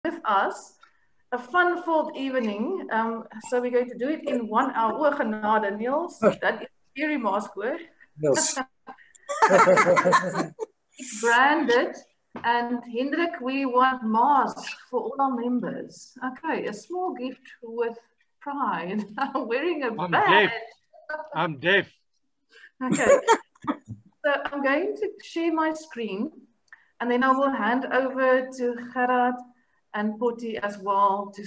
with us. A fun-filled evening. So we're going to do it in 1 hour. O, genade, Niels. That is scary mask, hoor. Niels. It's branded. And Hendrik, we want masks for all our members. Okay, a small gift with pride. Wearing a badge. I'm deaf. Okay. So I'm going to share my screen, and then I will hand over to Gerard and Potty as well to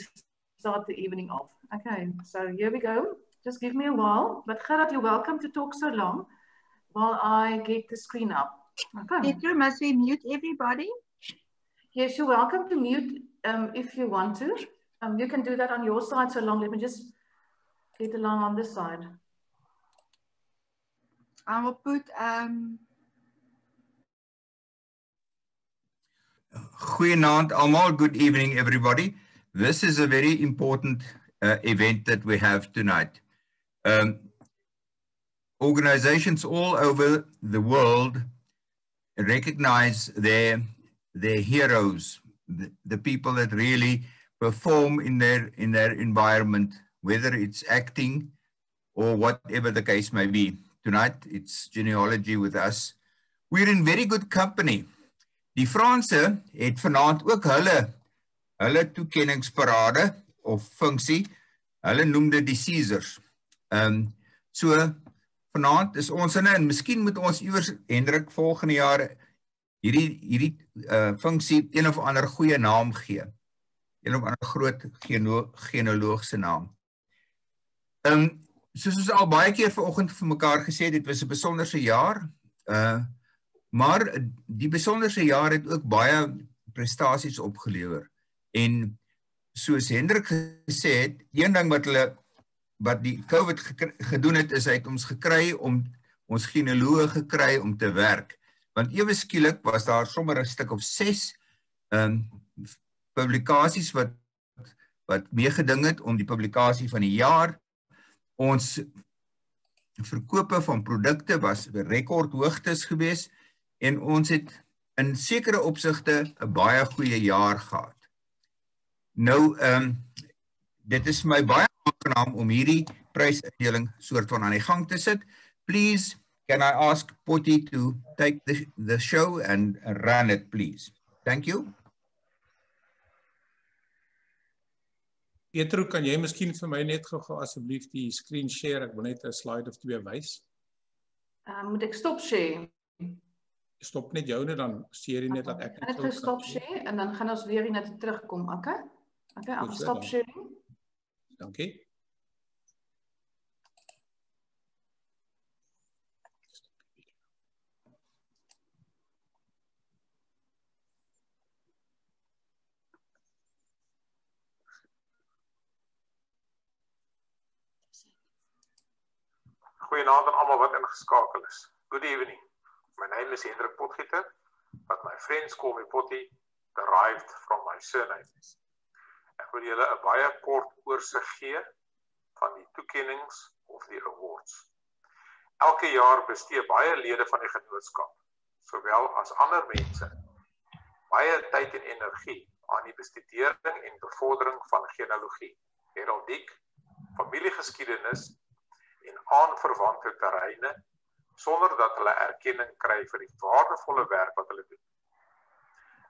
start the evening off. Okay, so here we go. Just give me a while. But Gerard, you're welcome to talk so long while I get the screen up. Okay. Peter, must we mute everybody? Yes, you're welcome to mute if you want to. You can do that on your side so long. Let me just get along on this side. I will put Goeienaand almal, good evening everybody. This is a very important event that we have tonight. Organizations all over the world recognize their heroes, the people that really perform in their environment, whether it's acting or whatever the case may be. Tonight, it's genealogy with us. We're in very good company. Die Franse het vanaand ook hulle toekenningsparade of funksie, hulle noem dit die Caesars. So vanaand is ons in, en miskien moet ons iewers, Hendrik, volgende jaar hierdie funksie een of ander goeie naam gee. Een of ander groot genealogische naam. Soos ons al baie keer vanoggend vir mekaar gesê, dit was 'n besonderse jaar, maar die besonderse jaar het ook baie prestasies opgelewer. En soos Hendrik gesê het, een ding wat die COVID gedoen het, is hy het ons gekry om ons genealoge gekry om te werk. Want ewe skielik was daar sommer 'n stuk of 6 publikasies wat meegeding het om die publikasie van die jaar. Ons verkope van produkte was rekordhoogtes gewees en ons het in sekere opsigte 'n baie goeie jaar gehad. Nou, dit is my baie aangenaam om hierdie prysuitdeling soort van aan die gang te sit. Please, can I ask Potty to take the show and run it, please? Thank you. Pietro, kan jy miskien vir my net gou asseblief die screen share? Ek wil net 'n slide of 2 wys. Moet ek stop share? Stop net jou, dan share jy net dat ek net gou stop share en dan gaan ons weer hier na toe terugkom, okay? Okay, I'll stop sharing. Dankie. Goeienaand aan almal wat ingeskakel is. Good evening. My name is Hendrik Potgieter, but my friends call me Potty, derived from my surname. Ek wil julle 'n baie kort oorsig gee van die toekennings of die awards. Elke jaar bestee baie lede van die genootskap, sowel as ander mense, baie tyd en energie aan die bestudering en bevordering van genealogie, heraldiek, familiegeskiedenis en aanverwante terreine, sonder dat hulle erkenning kry vir die waardevolle werk wat hulle doen.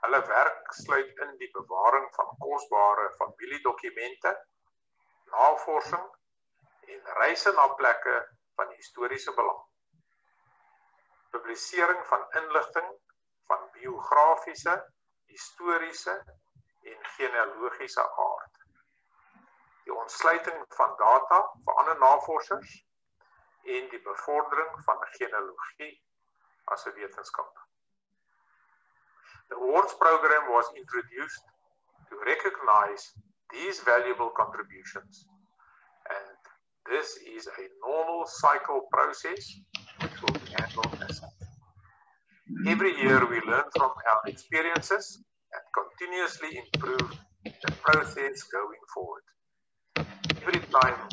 Hulle werk sluit in die bewaring van kosbare familiedokumente, navorsing en reise na plekke van historiese belang. Publisering van inligting van biografiese, historiese en genealogiese aard. Die ontsluiting van data vir ander navorsers en die bevordering van genealogie as 'n wetenskap. The awards program was introduced to recognize these valuable contributions, and this is a normal cycle process which will be handled as such. Every year we learn from our experiences and continuously improve the process going forward. Every time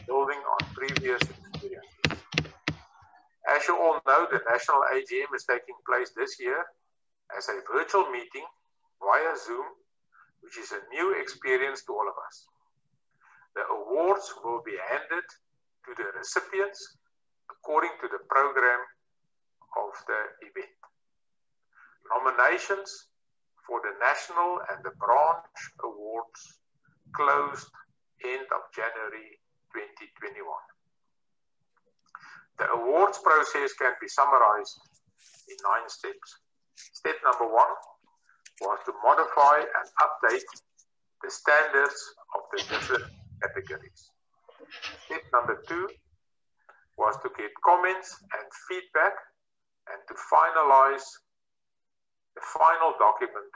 building on previous experiences. As you all know, the National AGM is taking place this year as a virtual meeting via Zoom, which is a new experience to all of us. The awards will be handed to the recipients according to the program of the event. Nominations for the national and the branch awards closed end of January 2021. The awards process can be summarized in 9 steps. Step number 1 was to modify and update the standards of the different categories. Step number 2 was to get comments and feedback and to finalize the final document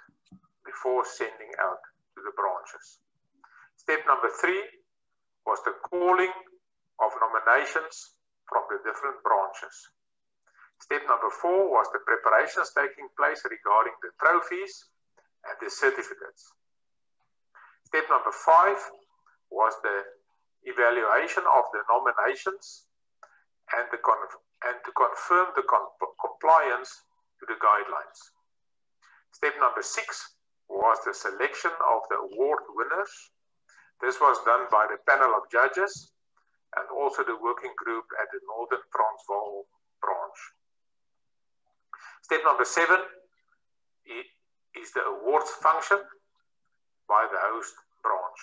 before sending out to the branches. Step number 3 was the calling of nominations from the different branches. Step number 4 was the preparations taking place regarding the trophies and the certificates. Step number 5 was the evaluation of the nominations and to confirm the compliance to the guidelines. Step number 6 was the selection of the award winners. This was done by the panel of judges and also the working group at the Northern Transvaal branch. Step number 7 is the awards function by the host branch.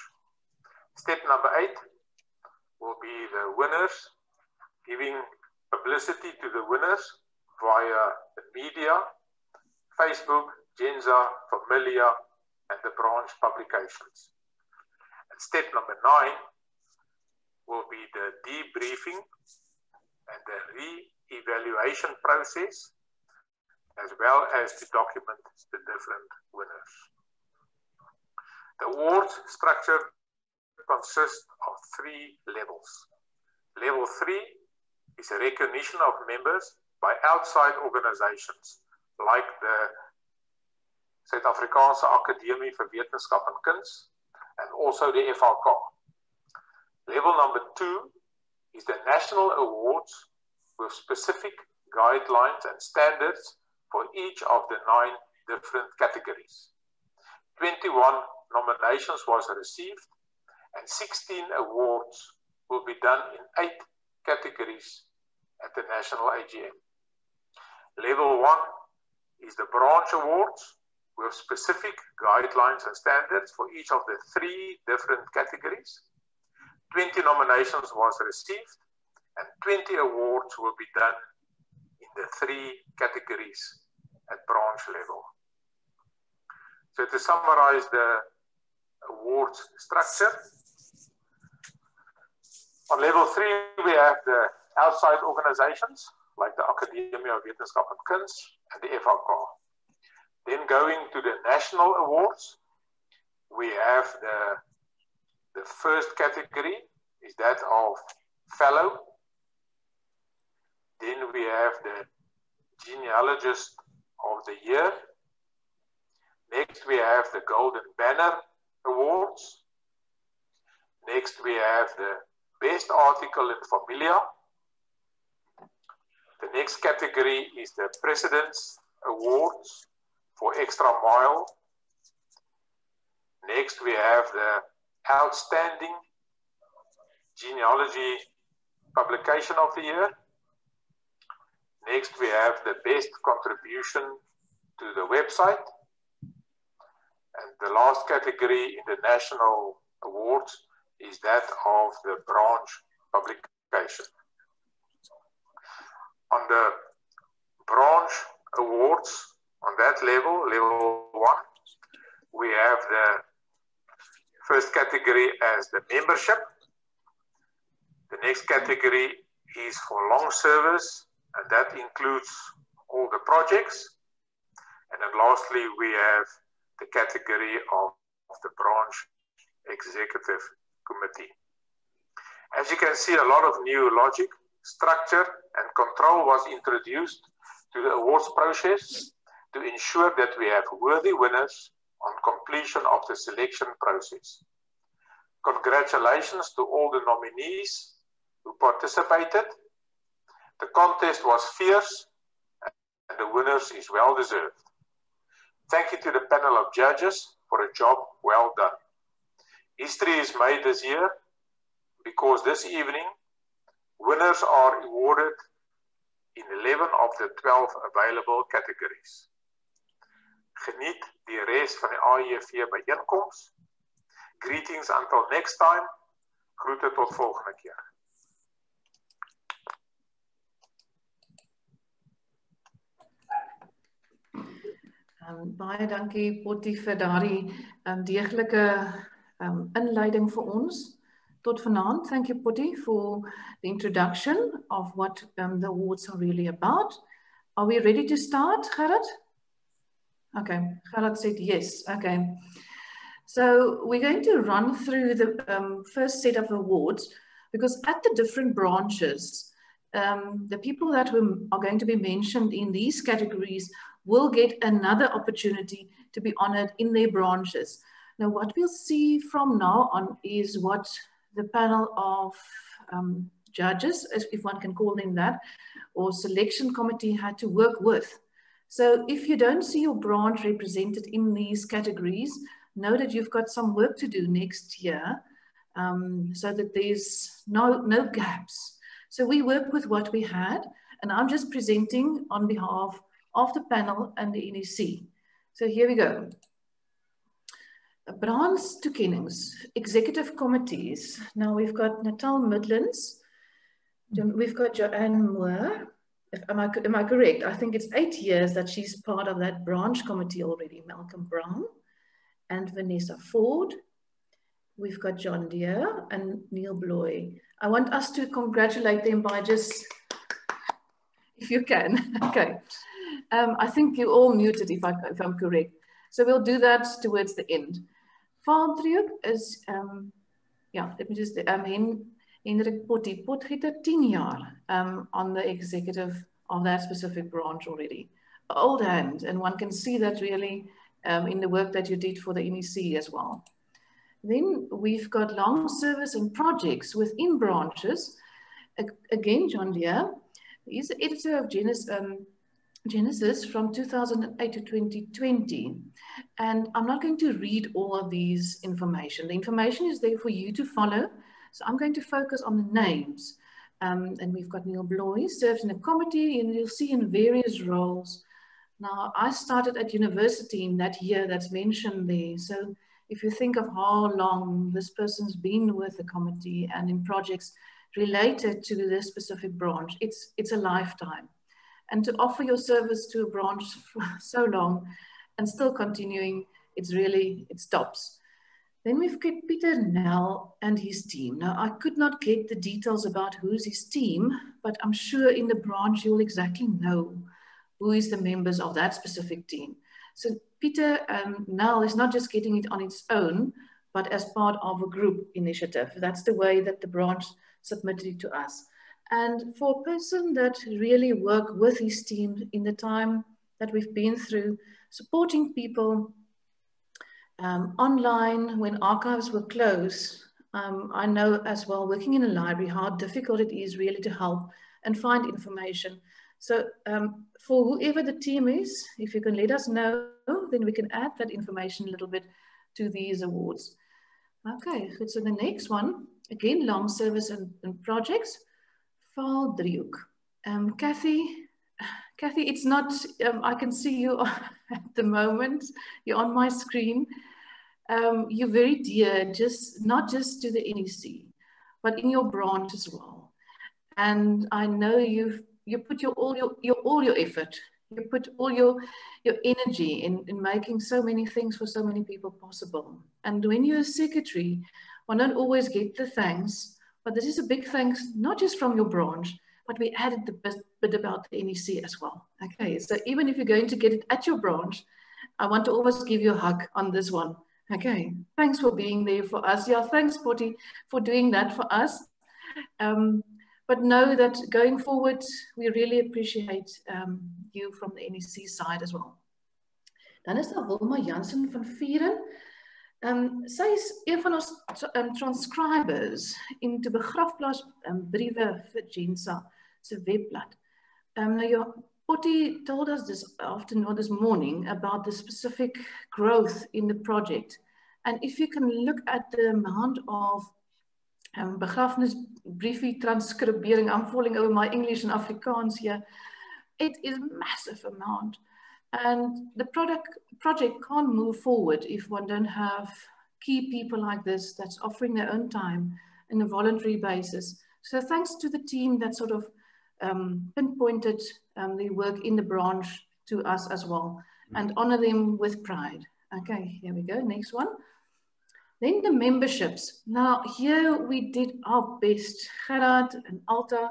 Step number 8 will be the winners, giving publicity to the winners via the media, Facebook, Genza, Familia, and the branch publications. And step number 9 will be the debriefing and the re-evaluation process, as well as to document the different winners. The awards structure consists of 3 levels. Level 3 is a recognition of members by outside organizations like the Suid-Afrikaanse Akademie vir Wetenskap en Kuns and also the FRK. Level number 2 is the national awards with specific guidelines and standards for each of the 9 different categories. 21 nominations was received and 16 awards will be done in 8 categories at the national AGM. Level 1 is the branch awards with specific guidelines and standards for each of the 3 different categories. 20 nominations was received and 20 awards will be done in the 3 categories at branch level. So to summarize the awards structure, on level 3 we have the outside organizations like the Academie of Wetenskap en Kuns and the FRK. Then going to the national awards, we have the first category is that of fellow. Then we have the Genealogist of the Year. Next we have the Golden Banner Awards. Next we have the Best Article in Familia. The next category is the President's Awards for Extra Mile. Next we have the Outstanding Genealogy Publication of the Year. Next we have the Best Contribution to the website. And the last category in the national awards is that of the branch publication. On the branch awards, on that level, level 1, we have the first category as the membership. The next category is for long service, and that includes all the projects. And then lastly, we have the category of the branch executive committee. As you can see, a lot of new logic, structure, and control was introduced to the awards process to ensure that we have worthy winners on completion of the selection process. Congratulations to all the nominees who participated. The contest was fierce and the winners is well deserved. Thank you to the panel of judges for a job well done. History is made this year because this evening winners are awarded in 11 of the 12 available categories. Geniet die rest van die AEV bijeenkomst. Greetings until next time. Groete tot volgende keer. Baie dankie Potty vir daardie deeglike inleiding vir ons tot vanaand. Thank you Potty for the introduction of what the awards are really about. Are we ready to start, Gerrit? Okay, Gerrit said yes. Okay. So we're going to run through the first set of awards because at the different branches, the people that are going to be mentioned in these categories will get another opportunity to be honored in their branches. Now, what we'll see from now on is what the panel of judges, if one can call them that, or selection committee had to work with. So if you don't see your branch represented in these categories, know that you've got some work to do next year so that there's no gaps. So we work with what we had, and I'm just presenting on behalf of the panel and the NEC. So here we go. Branch Toekennings, executive committees. Now we've got Natal Midlands, we've got Joanne Moore. Am I correct? I think it's 8 years that she's part of that branch committee already. Malcolm Brown and Vanessa Ford. We've got John Deere and Neil Bloy. I want us to congratulate them by just, if you can. Okay. I think you're all muted if I'm correct. So we'll do that towards the end. Vaaldriehoek is, yeah, let me just, Hendrik Potty. Potgieter 10 jaar on the executive of that specific branch already. Old hand, and one can see that really in the work that you did for the NEC as well. Then we've got long service and projects within branches. Again, John Deere, he's the editor of Genesis from 2008 to 2020. And I'm not going to read all of these information. The information is there for you to follow. So I'm going to focus on the names. And we've got Neil Bloy, serves in a committee, and you'll see in various roles. Now, I started at university in that year that's mentioned there. So if you think of how long this person's been with the committee and in projects related to this specific branch, it's a lifetime. And to offer your service to a branch for so long and still continuing, it stops. Then we've got Peter Nell and his team. Now, I could not get the details about who's his team, but I'm sure in the branch you'll exactly know who is the members of that specific team. So Peter Nell is not just getting it on its own, but as part of a group initiative. That's the way that the branch submitted it to us. And for a person that really worked with his team in the time that we've been through, supporting people online when archives were closed, I know as well, working in a library, how difficult it is really to help and find information. So for whoever the team is, if you can let us know, then we can add that information a little bit to these awards. Okay, so the next one, again, long service and projects. Vaaldriehoek. Kathy, it's not, I can see you at the moment, you're on my screen. You're very dear, not just to the NEC, but in your branch as well. And I know you put all your effort, you put all your energy in making so many things for so many people possible. And when you're a secretary, one don't always get the thanks, but this is a big thanks, not just from your branch, but we added the bit about the NEC as well. Okay, so even if you're going to get it at your branch, I want to always give you a hug on this one. Okay, thanks for being there for us. Yeah, thanks, Potty, for doing that for us. But know that going forward, we really appreciate you from the NEC side as well. Dan is daar Wilma Jansen van Vieren. Sy is een van ons transcribers in te begrafplaas briewe vir GGSA se webblad. Now, Potty told us this morning about the specific growth in the project And if you can look at the amount of begrafenisbriefie transcribering, I'm falling over my English and Afrikaans here, it is a massive amount. And the project can't move forward if one don't have key people like this that's offering their own time on a voluntary basis. So thanks to the team that sort of pinpointed the work in the branch to us as well, and honor them with pride. Okay, here we go, next one. Then the memberships. Now here we did our best, Gerard and Alta.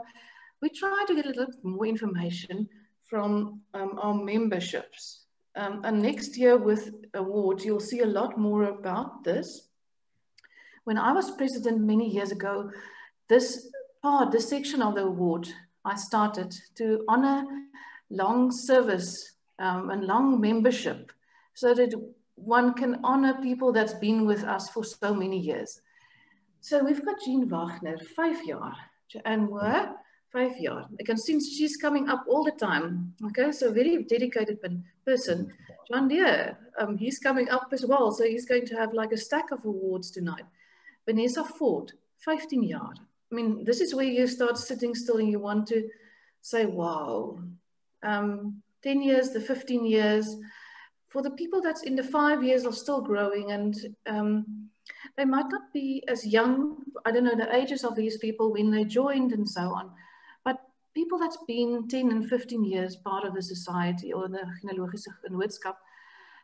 We tried to get a little more information from our memberships. And next year with awards, you'll see a lot more about this. When I was president many years ago, this section of the award, I started to honor long service and long membership so that one can honor people that's been with us for so many years. So we've got Jean Wagner, 5 jaar, and Moore, 5 jaar. I can see she's coming up all the time. Okay, so very dedicated person. John Deere, he's coming up as well, so he's going to have like a stack of awards tonight. Vanessa Ford, 15 jaar. I mean, this is where you start sitting still and you want to say, wow. 10 years, the 15 years. For the people that's in the 5 years are still growing, and they might not be as young, I don't know the ages of these people when they joined and so on, but people that's been 10 and 15 years part of the society or the Genealogiese Genootskap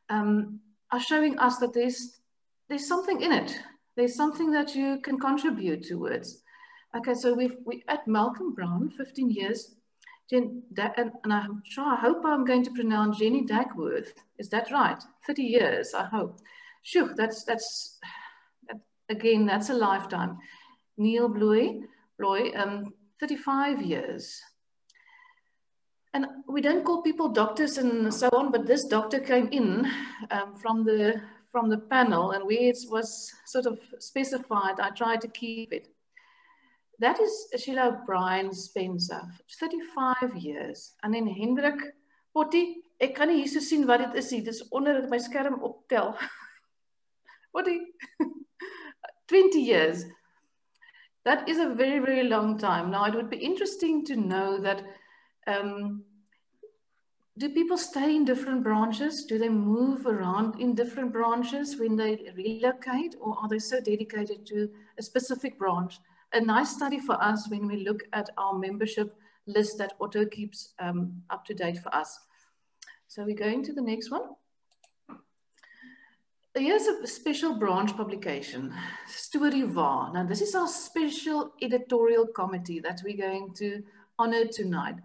are showing us that there's something in it. There's something that you can contribute towards. Okay, so we at Malcolm Brown, 15 years, and I hope I'm going to pronounce Jenny Dagworth. Is that right? 30 years, I hope. Sure, again, that's a lifetime. Neil Bloy, 35 years. And we don't call people doctors and so on, but this doctor came in from the panel, and where it was sort of specified, I tried to keep it. That is Sheila O'Brien Spencer, 35 years. And then Hendrik Potty, ek kan nie hier so sien wat dit is nie, dis onder my skerm optel. Potty, 20 years. That is a very, very long time. Now, it would be interesting to know that, do people stay in different branches? Do they move around in different branches when they relocate, or are they so dedicated to a specific branch? A nice study for us when we look at our membership list that Otto keeps up to date for us. So we're going to the next one. Here's a special branch publication, Story Waar. Now this is our special editorial committee that we're going to honor tonight.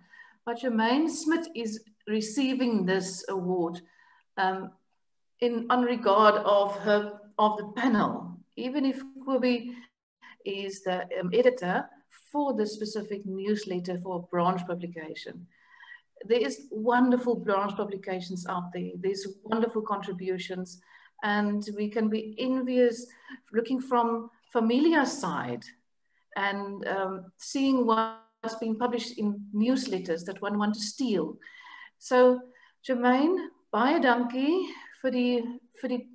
But Jermaine Smith is receiving this award on regard of the panel, even if Kobe is the editor for the specific newsletter for branch publication. There is wonderful branch publications out there. There's wonderful contributions, and we can be envious looking from Familia's side and seeing what's been published in newsletters that one wants to steal. So Jermaine, baie dankie vir die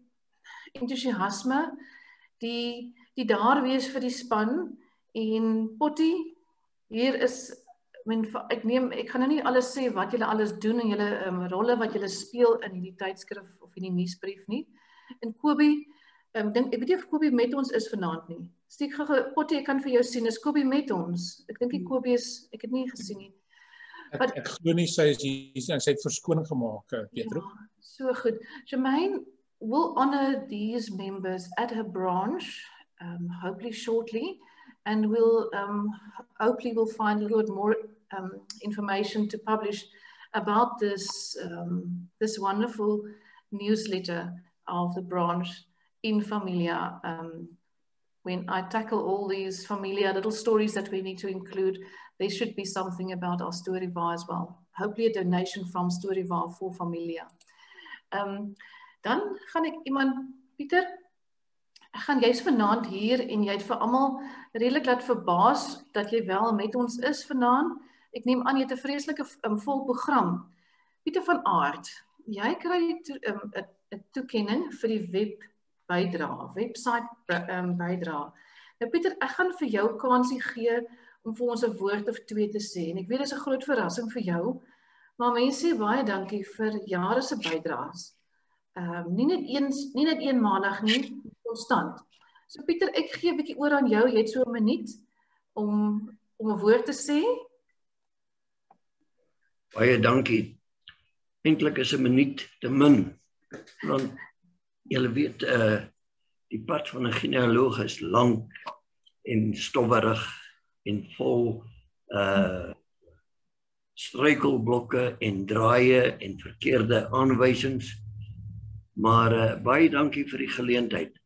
enthousiasme, die daar wees vir die span, en Potty, hier is, ek gaan nou nie alles sê wat julle alles doen en julle rolle wat julle speel in die tydskrif of in die nuusbrief nie. En Kobie, ek weet nie of Kobie met ons is vanaand nie. Steek gou, Potty, ek kan vir jou sien, is Kobie met ons? Ek dink die Kobie is, ek het nie gesien nie. Ek glo nie sy is hier, sy het verskoning gemaak, Petro. Ja, so goed. Jermaine will honor these members at her branch, hopefully shortly, and we'll hopefully we'll find a little bit more information to publish about this this wonderful newsletter of the branch in Familia. When I tackle all these Familia little stories that we need to include, there should be something about our Story Waar as well. Hopefully a donation from Story Waar for Familia. Dan gaan ek iemand, Pieter, jy's vanaand hier en jy het vir almal redelik laat verbaas dat jy wel met ons is vanaand. Ek neem aan jy het 'n vreeslike vol program. Pieter van Aert, jy kry 'n toekenning vir die bydra, website bydra. Nou Pieter, ek gaan vir jou kansie gee om vir ons 'n woord of twee te sê. En ek weet dit is 'n groot verrassing vir jou, maar mense sê baie dankie vir jare se bydraes. Nie net eenmalig nie, konstant. So Pieter, ek gee 'n bietjie oor aan jou. Jy het so 'n minuut om 'n woord te sê. Baie dankie. Eintlik is 'n minuut te min, want julle weet, die pad van 'n genealoog is lank en stowwerig en vol struikelblokke en draaie en verkeerde aanwysings. Maar baie dankie vir die geleentheid.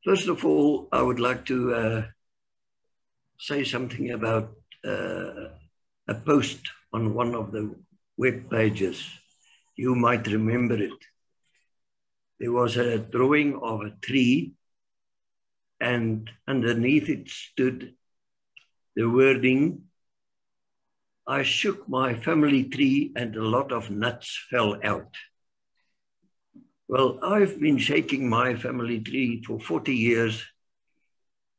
First of all, I would like to say something about a post on one of the web pages. You might remember it. There was a drawing of a tree, and underneath it stood the wording, "I shook my family tree and a lot of nuts fell out." Well, I've been shaking my family tree for 40 years,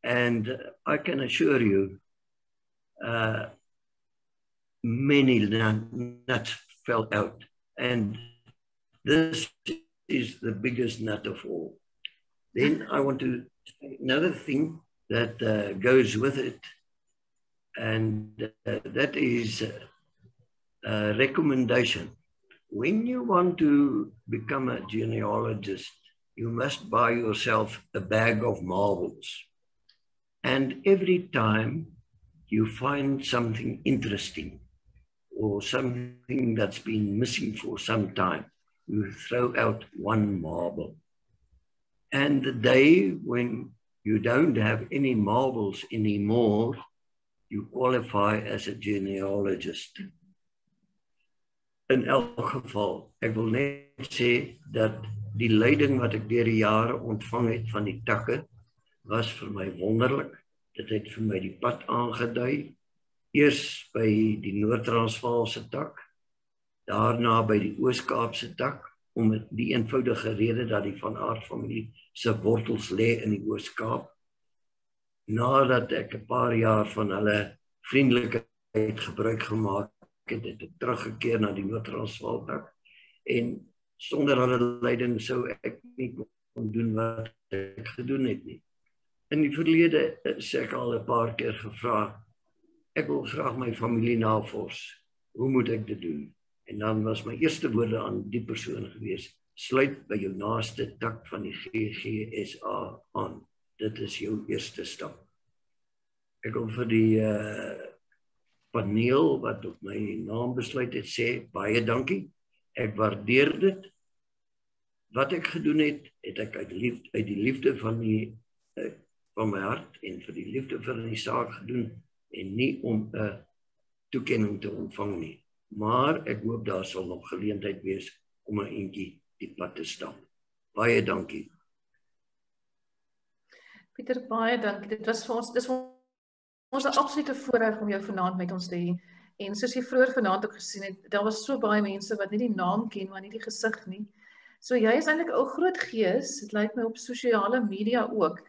and I can assure you, many nuts fell out, and this is the biggest nut of all. Then I want to say another thing that goes with it, and that is a recommendation. When you want to become a genealogist, you must buy yourself a bag of marbles. And every time you find something interesting or something that's been missing for some time, you throw out one marble. And the day when you don't have any marbles anymore, you qualify as a genealogist. In elk geval, ek wil net sê dat die leiding wat ek deur die jare ontvang het van die takke was vir my wonderlik. Dit het vir my die pad aangedui. Eers by die Noord-Transvaalse tak, daarna by die Oos-Kaapse tak, om die eenvoudige rede dat die Van Aert familie se wortels lê in die Oos-Kaap. Nadat ek 'n paar jaar van hulle vriendelikheid gebruik gemaak het ek teruggekeer na die Noord-Transvaal tak, en sonder hulle leiding sou ek nie kon doen wat ek gedoen het nie. In die verlede is ek al 'n paar keer gevra, ek wil graag my familie navors, hoe moet ek dit doen? En dan was my eerste woorde aan die persoon gewees, sluit by jou naaste tak van die GGSA aan. Dit is jou eerste stap. Ek wil vir die paneel wat op my naam besluit het sê, baie dankie. Ek waardeer dit. Wat ek gedoen het, het ek uit die liefde van my hart en vir die liefde van die saak gedoen en nie om 'n toekenning te ontvang nie. Maar ek hoop daar sal nog geleentheid wees om 'n entjie die pad te stap. Baie dankie. Pieter, baie dankie. Dit was vir ons 'n absolute voorreg om jou vanaand met ons te hê. En soos jy vroeër vanaand ook gesien het, daar was so baie mense wat nie die naam ken, maar nie die gesig nie. So jy is eintlik 'n groot gees. Dit lyk my op sosiale media ook.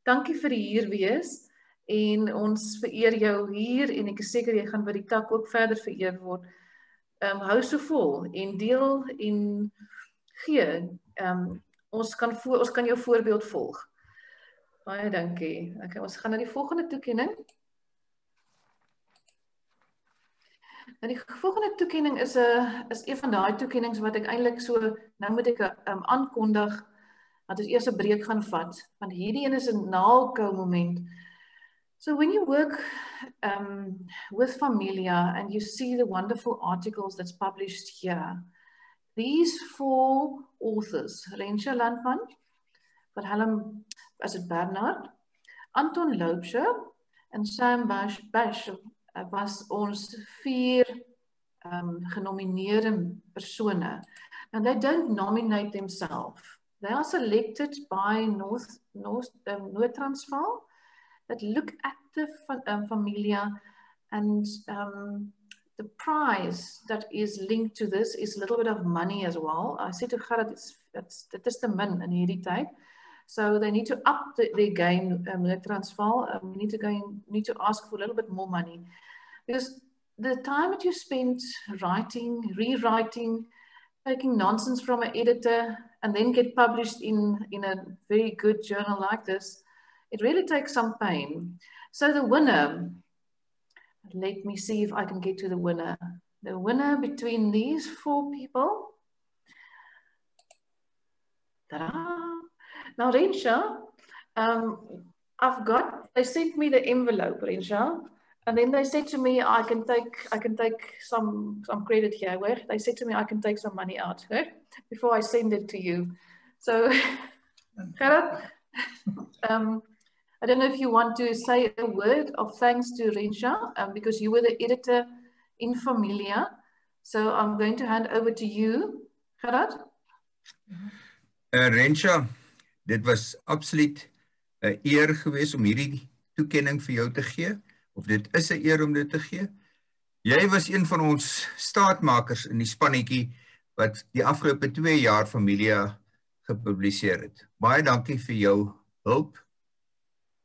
Dankie vir die hier wees. En ons vereer jou hier en ek is seker jy gaan by die tak ook verder vereer word. Hou so vol en deel en gee. Ons kan jou voorbeeld volg. Baie dankie. Okay, ons gaan na die volgende toekenning. Nou die volgende toekenning is een van daai toekennings wat ek eintlik so, nou moet ek aankondig, dat ons eers 'n breek gaan vat, want hierdie een is 'n naalkou moment. So when you work with Familia and you see the wonderful articles that's published here, these 4 authors, Rensha Landman, Wilhelm, as it Bernard, Anton Loubser en Sam Bash was ons 4 genomineerde persone. And they don't nominate themselves. They are selected by North Transvaal that look at the Familia and the prize that is linked to this is a little bit of money as well. I said to Gerard, dit is te min in hierdie tyd. So they need to up their game, Transvaal. Need to ask for a little bit more money. Because the time that you spend writing, rewriting, taking nonsense from an editor, and then get published in a very good journal like this, it really takes some pain. So the winner, let me see if I can get to the winner. The winner between these 4 people. Ta-da! Now, Rensha, they sent me the envelope, Rensha, and then they said to me, I can take some credit here. Where they said to me, I can take some money out before I send it to you. So, Gerard, I don't know if you want to say a word of thanks to Rensha, because you were the editor in Familia. So I'm going to hand over to you, Gerard. Rensha, dit was absoluut 'n eer geweest om hierdie toekenning vir jou te gee, of dit is 'n eer om dit te gee. Jy was een van ons staatmakers in die spannetjie wat die afgelope 2 jaar Familia gepubliseer het. Baie dankie vir jou hulp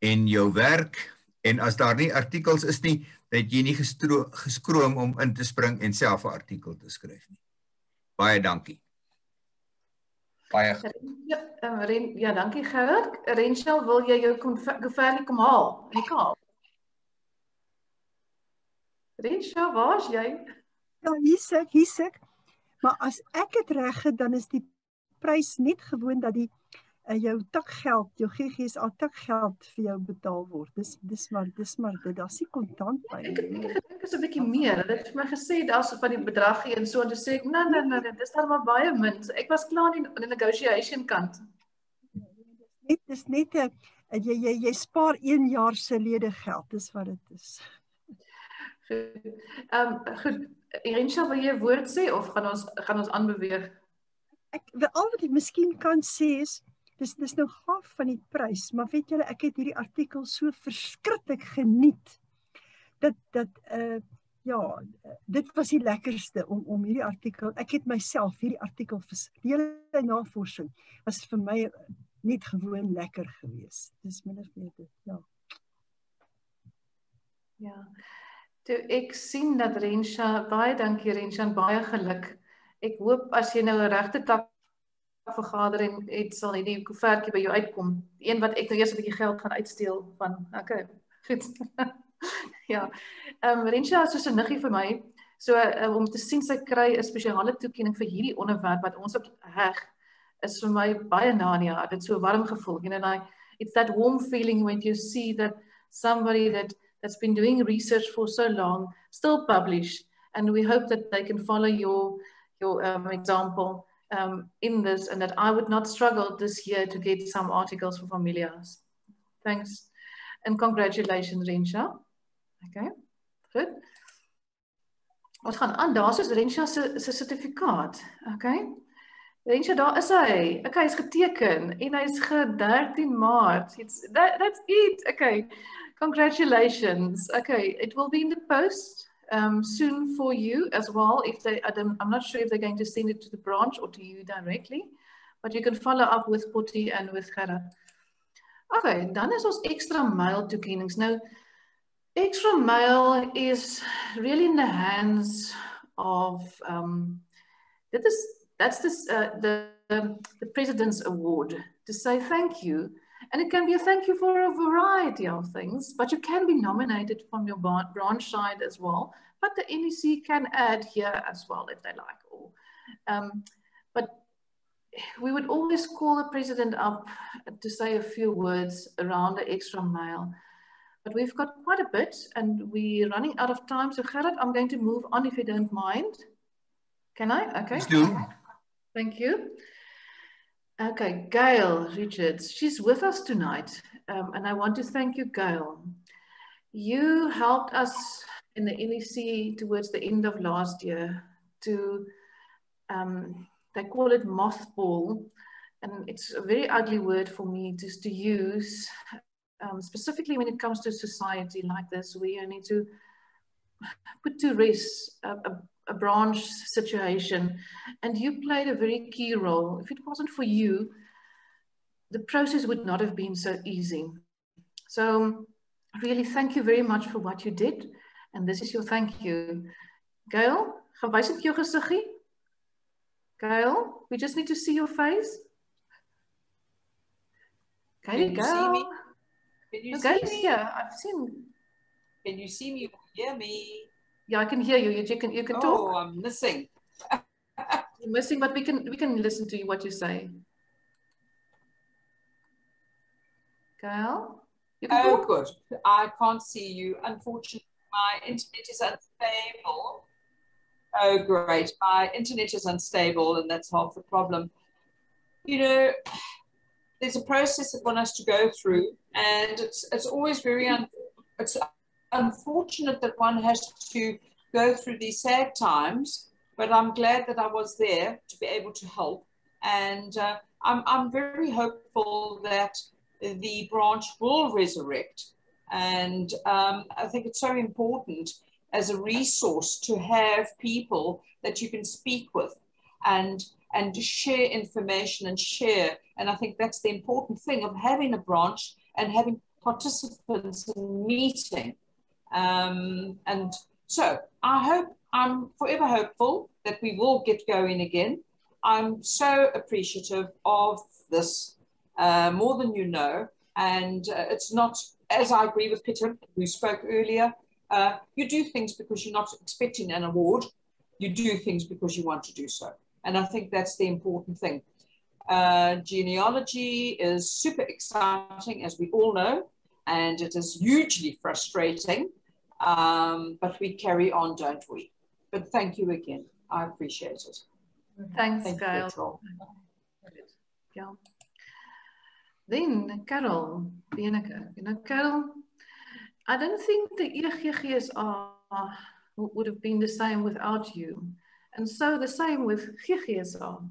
en jou werk, en as daar nie artikels is nie, dan het jy nie geskroom om in te spring en self 'n artikel te skryf nie. Baie dankie. Baie ja, dankie Gerard. Rensha, wil jy jou gevaarlik kom haal in die Kaap? Rensha, waar is jy? Ja, hier's ek. Maar as ek het reg het, dan is die prys net gewoon dat die jou takgeld, jou GGSA takgeld vir jou betaal word. Dis maar dit, daar's nie kontant by. Ek gedink is 'n bietjie meer. Hulle het vir my gesê daar's van die bedrag en so, en toe sê ek, nee, dis daar maar baie min. So ek was klaar in die negotiation kant. Dis net jy spaar 1 jaar se ledegeld, dis wat dit is. Goed, Rensha, wil jy 'n woord sê of gaan ons aanbeweeg? Al wat ek miskien kan sê is, dis nou gaaf van die prys, maar weet julle, ek het hierdie artikel so verskriklik geniet, dat dit was die lekkerste om hierdie artikel, ek het myself hierdie artikel, die hele navorsing, was vir my net gewoon lekker gewees. Dis min of meer dit, ja. Ja, toe ek sien dat Rensha, baie dankie Rensha, en baie geluk. Ek hoop as jy nou 'n regte tak vergadering het, sal die koevertjie by jou uitkom. Die een wat ek nou eers 'n bietjie geld gaan uitsteel van. Okay, goed. Ja. Rensha is soos 'n niggie vir my. So om te sien sy kry 'n spesiale toekenning vir hierdie onderwerp wat ons op heg, is vir my baie na in die hart. Dit is so 'n warm gevoel. You know, it's that warm feeling when you see that somebody that's been doing research for so long still publish, and we hope that they can follow your example in this, and that I would not struggle this year to get some articles for Familias. Thanks and congratulations, Rensha. Okay, goed. Ons gaan aan, daar is Rensha se sertifikaat. Okay, Rensha, daar is hy. Okay, hy is geteken en hy is 13 Maart. That's it. Okay, congratulations. Okay, it will be in the post soon for you as well. I'm not sure if they're going to send it to the branch or to you directly, but you can follow up with Potty and with Gerard. Okay, dan is ons extra mile toekennings. Now, extra mile is really in the hands of that's the President's Award to say thank you. And it can be a thank you for a variety of things, but you can be nominated from your branch side as well. But the NEC can add here as well if they like. But we would always call the president up to say a few words around the extra mile. But we've got quite a bit and we're running out of time. So Gerard, I'm going to move on if you don't mind. Can I? Okay. Please do. Thank you. Okay, Gail Richards, she's with us tonight, and I want to thank you, Gail. You helped us in the NEC towards the end of last year to, they call it mothball, and it's a very ugly word for me just to use, specifically when it comes to society like this, where you need to put to rest a branch situation, and you played a very key role. If it wasn't for you, the process would not have been so easy. So really, thank you very much for what you did, and this is your thank you. Gail, gaan wys ek jou gesiggie? Gail, we just need to see your face. Can you see me? Can you see me? Yeah, I've seen. Can you see me or hear me? Yeah, I can hear you. You can talk. Oh, I'm missing. You're missing, but we can listen to you what you say. Gail, you can talk? Good. I can't see you. Unfortunately, my internet is unstable. Oh, great. My internet is unstable, and that's half the problem. You know, there's a process that one has to go through, and it's always very unfortunate that one has to go through these sad times, but I'm glad that I was there to be able to help. And I'm very hopeful that the branch will resurrect. And I think it's so important as a resource to have people that you can speak with and share information and share. And I think that's the important thing of having a branch and having participants in meeting. And so I'm forever hopeful that we will get going again. I'm so appreciative of this, more than you know. And it's not, as I agree with Peter, who spoke earlier, you do things because you're not expecting an award. You do things because you want to do so. And I think that's the important thing. Genealogy is super exciting, as we all know, and it is hugely frustrating. But we carry on, don't we? But thank you again. I appreciate it. Thanks, Gail. Yeah. Then, Carol, Bianca. You know, Carol, I don't think the GGSA would have been the same without you. And so the same with GGSA.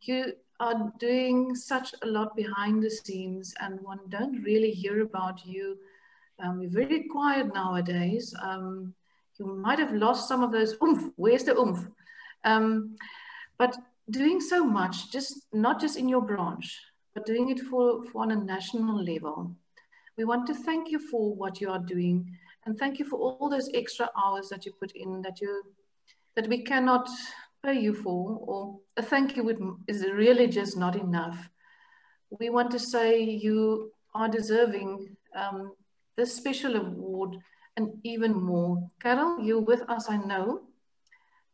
You are doing such a lot behind the scenes, and one don't really hear about you. You're very quiet nowadays. You might have lost some of those oomph. Where's the oomph? But doing so much, not just in your branch, but doing it for on a national level. We want to thank you for what you are doing, and thank you for all those extra hours that you put in that we cannot pay you for, or a thank you is really just not enough. We want to say you are deserving this special award and even more. Carol, you're with us, I know.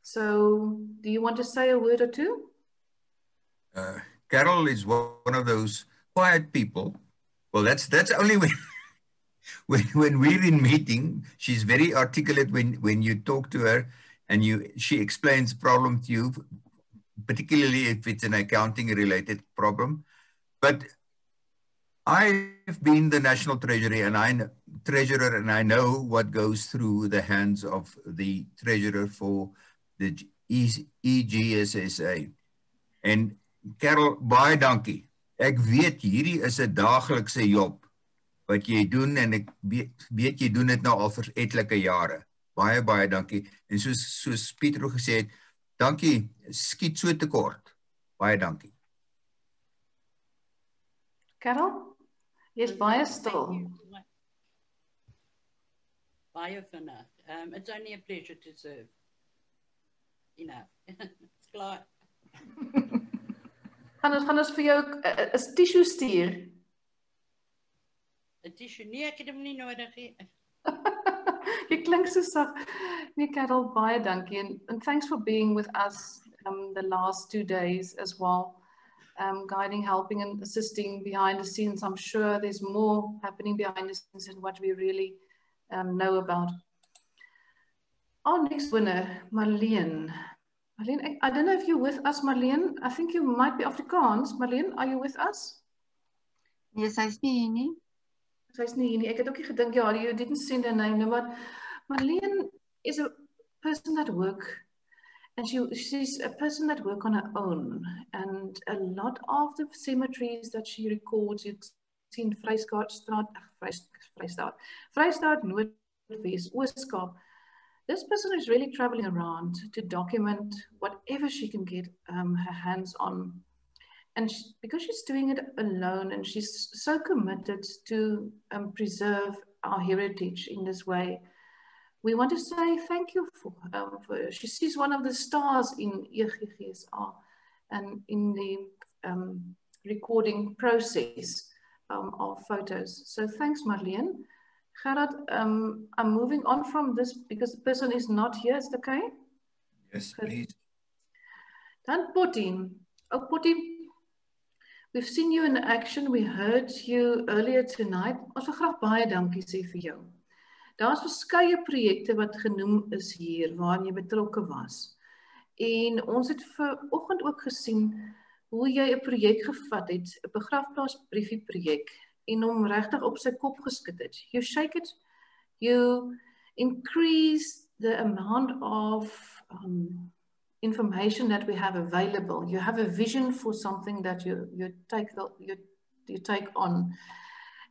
So do you want to say a word or two? Carol is one of those quiet people. Well, that's only when we're in meeting. She's very articulate when you talk to her, and she explains problem to you, particularly if it's an accounting related problem. But I've been the national treasurer, and I know what goes through the hands of the treasurer for the EGSSA. En Carol, baie dankie. Ek weet hierdie is 'n daaglikse job wat jy doen, en ek weet jy doen dit nou al vir etlike jare. Baie dankie. En soos Pieter gesê het, dankie, skiet so tekort. Baie dankie. Carol, jy's baie stil. Baie vinnig. It's only a pleasure to serve. Enough. It's klaar. Gaan ons vir jou 'n tissue stuur? 'n Tissue? Nee, ek het hom nie nodig nie. Jy klink so sag. Nee, Carol, baie dankie. And thanks for being with us the last 2 days as well. Guiding, helping and assisting behind the scenes. I'm sure there's more happening behind the scenes than what we really know about. Our next winner, Marlene. Marlene, I don't know if you're with us, Marlene. I think you might be Afrikaans. Marlene, are you with us? Yes, sy's nie hier nie. Sy's nie hier nie. Ek het ook nie gedink, ja, you didn't send her name, no, but Marlene is a person that and she's a person that works on her own. And a lot of the cemeteries that she records, you've seen Vrystaat, Noord Noordwes, Ooskaap. This person is really traveling around to document whatever she can get her hands on. And because she's doing it alone and she's so committed to preserve our heritage in this way, we want to say thank you for her. She's one of the stars in GGSA and in the recording process of photos. So thanks, Marlene. Gerard, I'm moving on from this because the person is not here. Is it okay? Yes, please. Dan Potty. Oh, Potty, we've seen you in action. We heard you earlier tonight. Ons wil graag baie dankie sê vir jou. Daar's verskeie projekte wat genoem is hier waarin jy betrokke was. En ons het vanoggend ook gesien hoe jy 'n projek gevat het, 'n begrafplaasbriefie projek, en hom regtig op sy kop geskit het. You shake it, you increase the amount of information that we have available. You have a vision for something that you take on.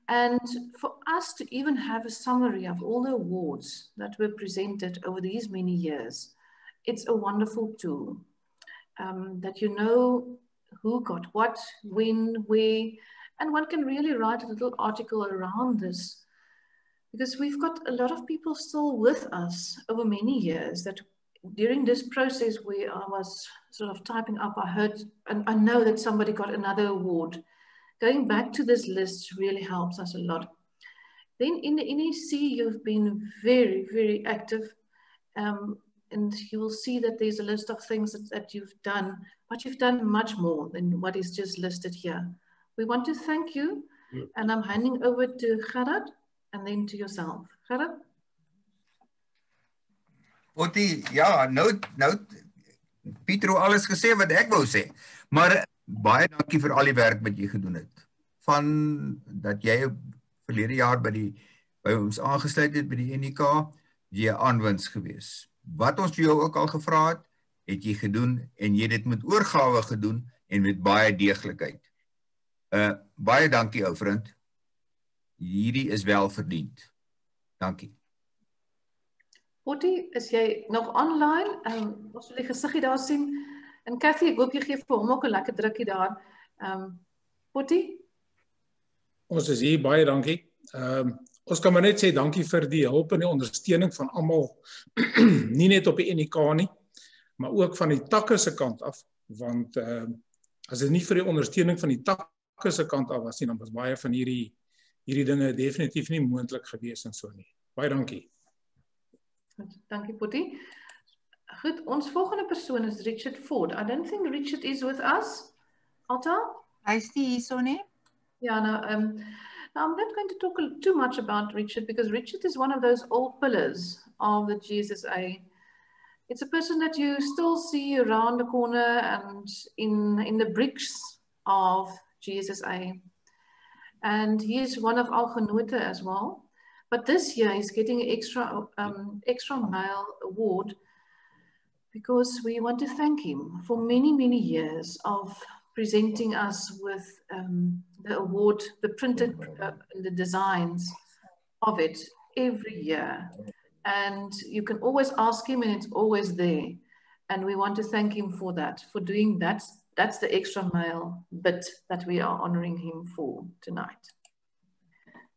And for us to even have a summary of all the awards that were presented over these many years, it's a wonderful tool that you know who got what, when, where, and one can really write a little article around this because we've got a lot of people still with us over many years that during this process where I was sort of typing up, I heard, and I know that somebody got another award. Going back to this list really helps us a lot. Then in the NEC, you've been very, very active. And you will see that there's a list of things that you've done, but you've done much more than what is just listed here. We want to thank you, and I'm handing over to Gerard and then to yourself. Gerard? Potty, ja, nou Pietro alles gesê wat ek wou sê. Maar baie dankie vir al die werk wat jy gedoen het. Van dat jy verlede jaar by ons aangesluit het by die NEK, jy aanwins gewees. Wat ons jou ook al gevra het jy gedoen en jy het dit met oorgawe gedoen en met baie deeglikheid. Baie dankie ou vriend. Hierdie is wel verdiend. Dankie. Potty, is jy nog online? Ons wil die gesiggie daar sien. En Cathy, ek hoop jy gee vir hom ook 'n lekker drukkie daar. Potty? Ons is hier, baie dankie. Ons kan maar net sê dankie vir die hulp en die ondersteuning van almal, nie net op die NEK nie, maar ook van die takke se kant af, want as dit nie vir die ondersteuning van die takke se kant af was nie, dan was baie van hierdie dinge definitief nie moontlik gewees en so nie. Baie dankie. Dankie, Potty. Goed, ons volgende persoon is Richard Ford. I don't think Richard is with us. Alta? Hy's nie hier so nie. Yeah, no, I'm not going to talk too much about Richard because Richard is one of those old pillars of the GSSA. It's a person that you still see around the corner and in the bricks of GSSA. And he is one of our genote as well. But this year he's getting an extra mile award because we want to thank him for many, many years of presenting us with the award, the printed, the designs of it every year. And you can always ask him and it's always there. And we want to thank him for that, for doing that. That's the extra mile bit that we are honoring him for tonight.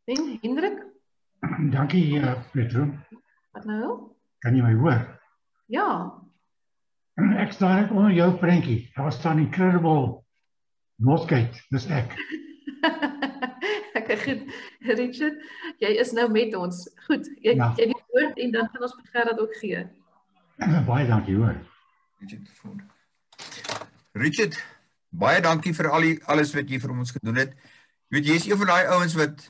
Then Hendrik? Dankie, Petro. Wat nou? Kan jy my hoor? Ja. Ek staan net onder jou prentjie. Daar staan incredible Northgate, dis ek. Okay, goed. Richard, jy is nou met ons. Goed, jy die woord en dan gaan ons vir Gerard ook gee. Baie dankie hoor. Richard, baie dankie vir alles wat jy vir ons gedoen het. Jy weet, jy is een van die ouens wat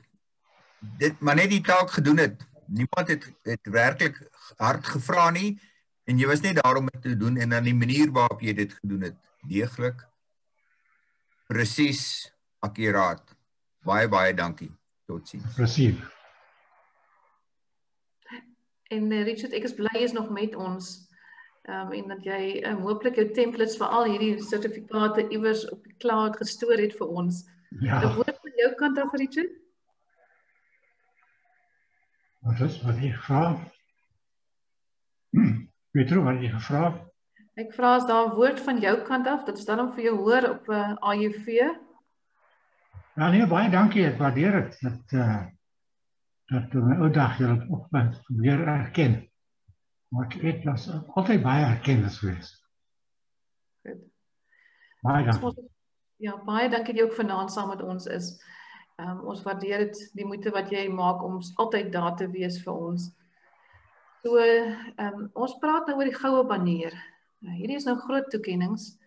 dit maar net die taak gedoen het. Niemand het werklik hard gevra nie en jy was net daar om dit te doen en dan die manier waarop jy dit gedoen het. Deeglik, presies, akkuraat. Baie, baie dankie. Totsiens. Presies. En Richard, ek is bly jy is nog met ons. En dat jy hooplik jou templates vir al hierdie sertifikate iewers op die cloud gestoor het vir ons. Ja. 'n woord van jou kant af, Richard? Wat is wat jy gevra? Pietro, wat jy gevra? Ek vra as daar 'n woord van jou kant af, dat ons dan vir jou hoor op AJV. Ja nee, baie dankie, ek waardeer dit. Dat my ou dag julle op weer erken. Maar ek weet, dat is altyd baie erkennis geweest. Goed. Baie dankie. Ja, baie dankie dat jy ook vanaand saam met ons is. Ons waardeer dit, die moeite wat jy maak om altyd daar te wees vir ons. So, ons praat nou oor die goue banier. Nou, hierdie is nou groot toekennings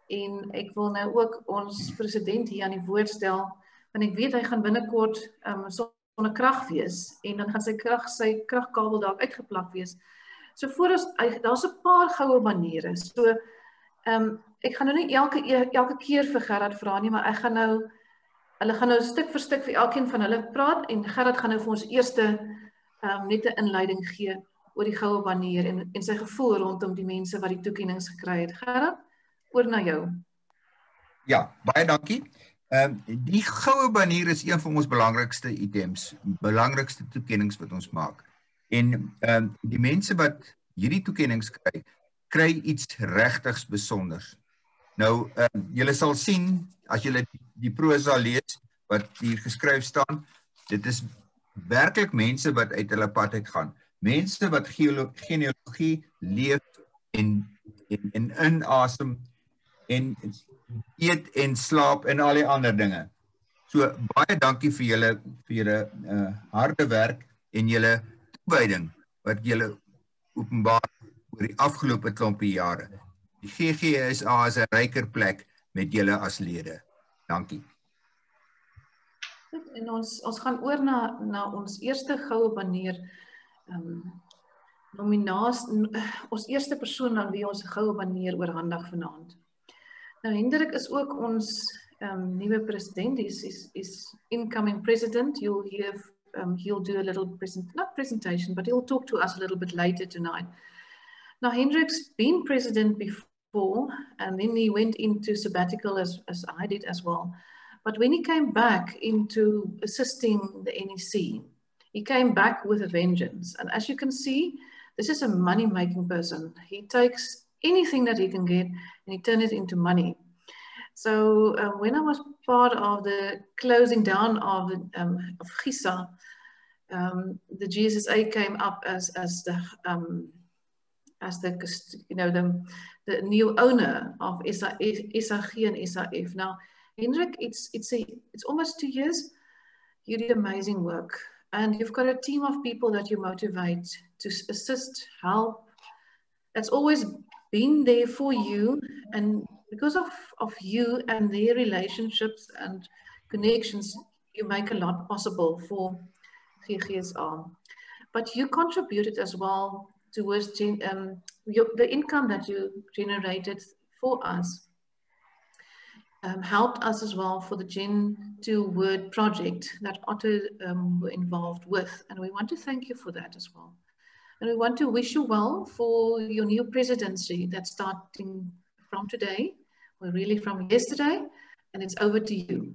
en ek wil nou ook ons president hier aan die woord stel, want ek weet hy gaan binnekort sonder krag wees en dan gaan sy kragkabel dalk uitgeplak wees. So voor ons, daar's 'n paar goue baniere. So, ek gaan nou nie elke keer vir Gerard vra nie, maar hulle gaan nou stuk vir stuk vir elkeen van hulle praat en Gerard gaan nou vir ons eerste net 'n inleiding gee oor die goue banier en sy gevoel rondom die mense wat die toekennings gekry het. Gerard, oor na jou. Ja, baie dankie. Die goue banier is een van ons belangrikste items, belangrikste toekennings wat ons maak. En die mense wat hierdie toekennings kry iets regtigs besonders. Nou, julle sal sien, as julle die prosa lees, wat hier geskryf staan, dit is werklik mense wat uit hulle pad uitgaan. Mense wat genealogie leef en inasem en eet en slaap en al die ander dinge. So baie dankie vir julle harde werk en julle toewyding wat julle openbaar oor die afgelope klompie jare. Die GGSA is 'n ryker plek met julle as lede. Dankie. En ons gaan oor na ons eerste goue banier ons eerste persoon aan wie ons 'n goue banier oorhandig vanaand. Nou Hendrik is ook ons nuwe president, is incoming president. You'll hear he'll do a little not presentation, but he'll talk to us a little bit later tonight. Now Hendrik's been president before, and then he went into sabbatical as I did as well. But when he came back into assisting the NEC, he came back with a vengeance. And as you can see, this is a money-making person. He takes anything that he can get and he turns it into money. So when I was part of the closing down of GGSA, the GSSA came up as the new owner of SAG and SAF. Now, Hendrik, it's almost 2 years. You did amazing work, and you've got a team of people that you motivate to assist, help. That's always been there for you, and because of you and their relationships and connections, you make a lot possible for GGSA. But you contributed as well towards the income that you generated for us. Helped us as well for the Gen 2 Word project that Otto were involved with. And we want to thank you for that as well. And we want to wish you well for your new presidency that's starting from today, or really from yesterday, and it's over to you.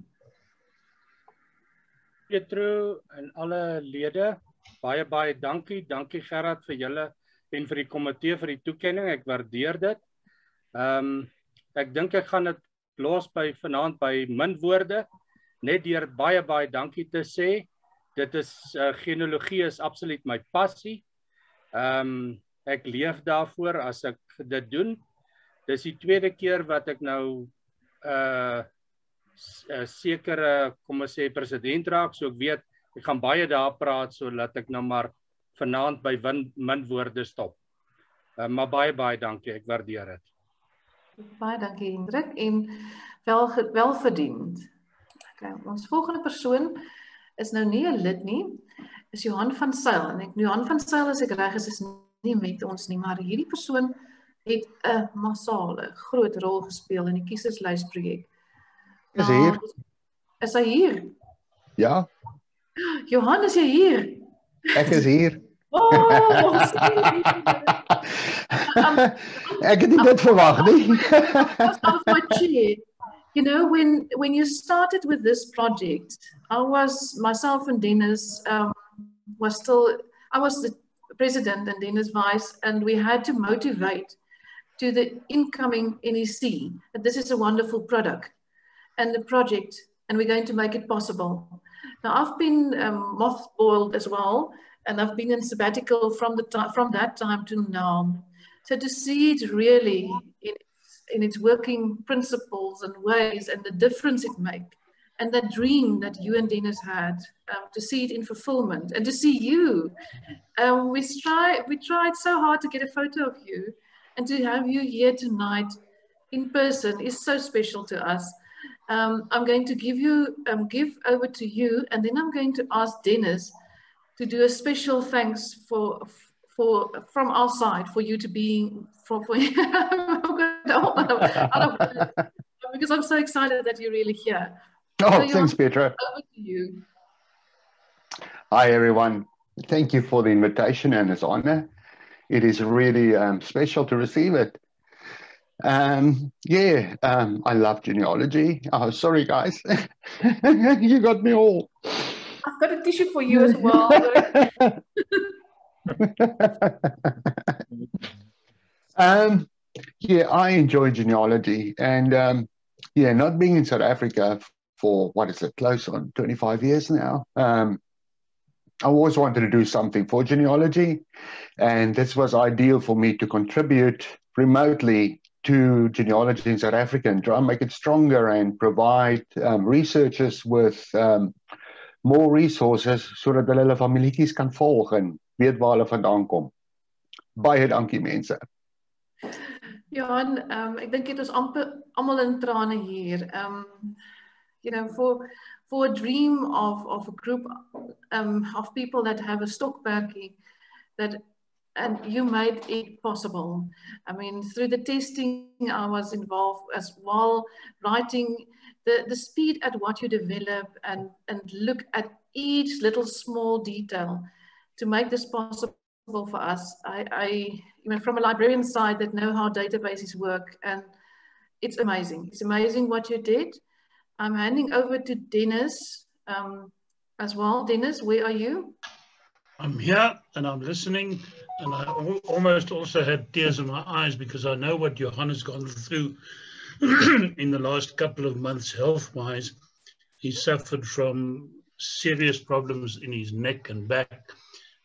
Pietro en alle lede, baie dankie. Dankie Gerard vir julle en vir die komitee vir die toekenning. Ek waardeer dit. Ek dink ek gaan dit los by vanaand by min woorde, net deur baie dankie te sê. Dit is genealogie is absoluut my passie. Ek leef daarvoor as ek dit doen. Dis die tweede keer wat ek nou sekere, kom ons sê, president raak, so ek weet ek gaan baie daar praat, so laat ek nou maar vanaand by min woorde stop. Maar baie dankie, ek waardeer dit. Baie dankie Hendrik en wel verdiend. Okay, ons volgende persoon is nou nie 'n lid nie, is Johan van Sail. En Johan van Sail, as ek reg is nie met ons nie, maar hierdie persoon het 'n massale groot rol gespeel in die kieserslysprojek. Is hy hier? Is hy hier? Ja. Johan, is jy hier? Ek is hier. Ek het nie dit verwag nie. You know, when you started with this project, myself and Dennis was still I was the president and Dennis vice, and we had to motivate to the incoming NEC that this is a wonderful product and the project, and we're going to make it possible. Now, I've been mothballed as well, and I've been in sabbatical from that time to now. So to see it really in its working principles and ways and the difference it makes, and that dream that you and Dennis had, to see it in fulfillment, and to see you. We tried so hard to get a photo of you, and to have you here tonight in person is so special to us. I'm going to give over to you, and then I'm going to ask Dennis to do a special thanks from our side for you to be because I'm so excited that you're really here. Oh, so thanks, Petra. Over to you. Hi, everyone. Thank you for the invitation and its honor. It is really special to receive it. I love genealogy. Oh, sorry, guys. You got me all. I've got a tissue for you as well. I enjoy genealogy, and not being in South Africa for, close on 25 years now. I always wanted to do something for genealogy, and this was ideal for me to contribute remotely to genealogy in South Africa and try and make it stronger and provide researchers with more resources sodat hulle familietjies kan volg en weet waar hulle vandaan kom. Baie dankie, mense. Johan, ek dink dit is almal in trane hier. For a dream of a group of people that have a stokperdjie, and you made it possible. I mean, through the testing, I was involved as well, writing the speed at what you develop and look at each little small detail to make this possible for us. From a librarian side that know how databases work, and it's amazing. It's amazing what you did. I'm handing over to Dennis as well. Dennis, where are you? I'm here and I'm listening, and I almost also had tears in my eyes because I know what Johan has gone through in the last couple of months health-wise. He suffered from serious problems in his neck and back,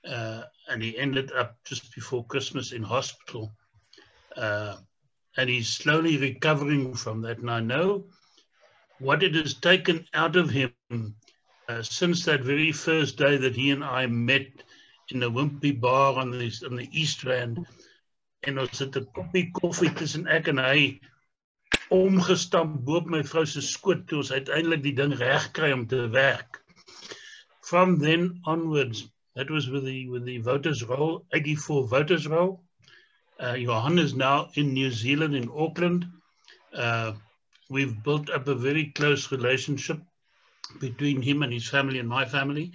and he ended up just before Christmas in hospital. And he's slowly recovering from that, and I know what it has taken out of him since that very first day that he and I met in the Wimpy bar on the East Rand, en ons het 'n koppie koffie tussen ek en hy omgestamp bo op my vrou se skoot toe ons uiteindelik die ding reg kry om te werk. From then onwards, that was with the voters roll, 84 voters roll. Johan is now in New Zealand, in Auckland. We've built up a very close relationship between him and his family and my family.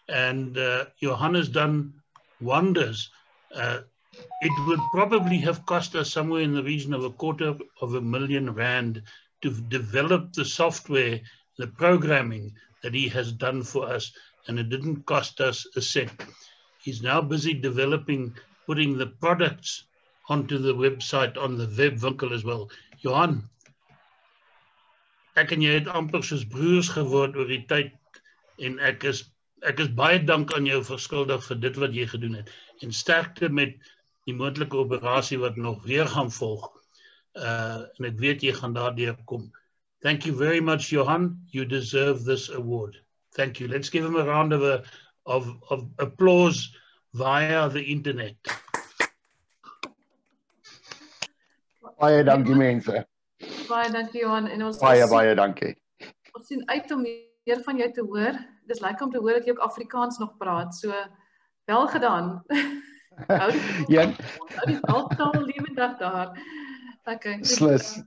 And Johan has done wonders. It would probably have cost us somewhere in the region of R250,000 to develop the software, the programming that he has done for us, and it didn't cost us a cent. He's now busy developing, putting the products onto the website, on the webwinkel as well. Johan, ek en jy het amper soos broers geword oor die tyd, en ek is baie dank aan jou verskuldig vir dit wat jy gedoen het, en sterkte met die moontlike operasie wat nog weer gaan volg, en ek weet jy gaan daardeur kom. Thank you very much, Johan. You deserve this award. Thank you. Let's give him a round of applause via the internet. Baie dankie, mense. Baie dankie, Johan. En ons baie dankie. Ons sien uit om meer van jou te hoor. Dis lekker om te hoor dat jy ook Afrikaans nog praat. So, wel gedaan. Hou die taal lewendig daar. Okay. Slis.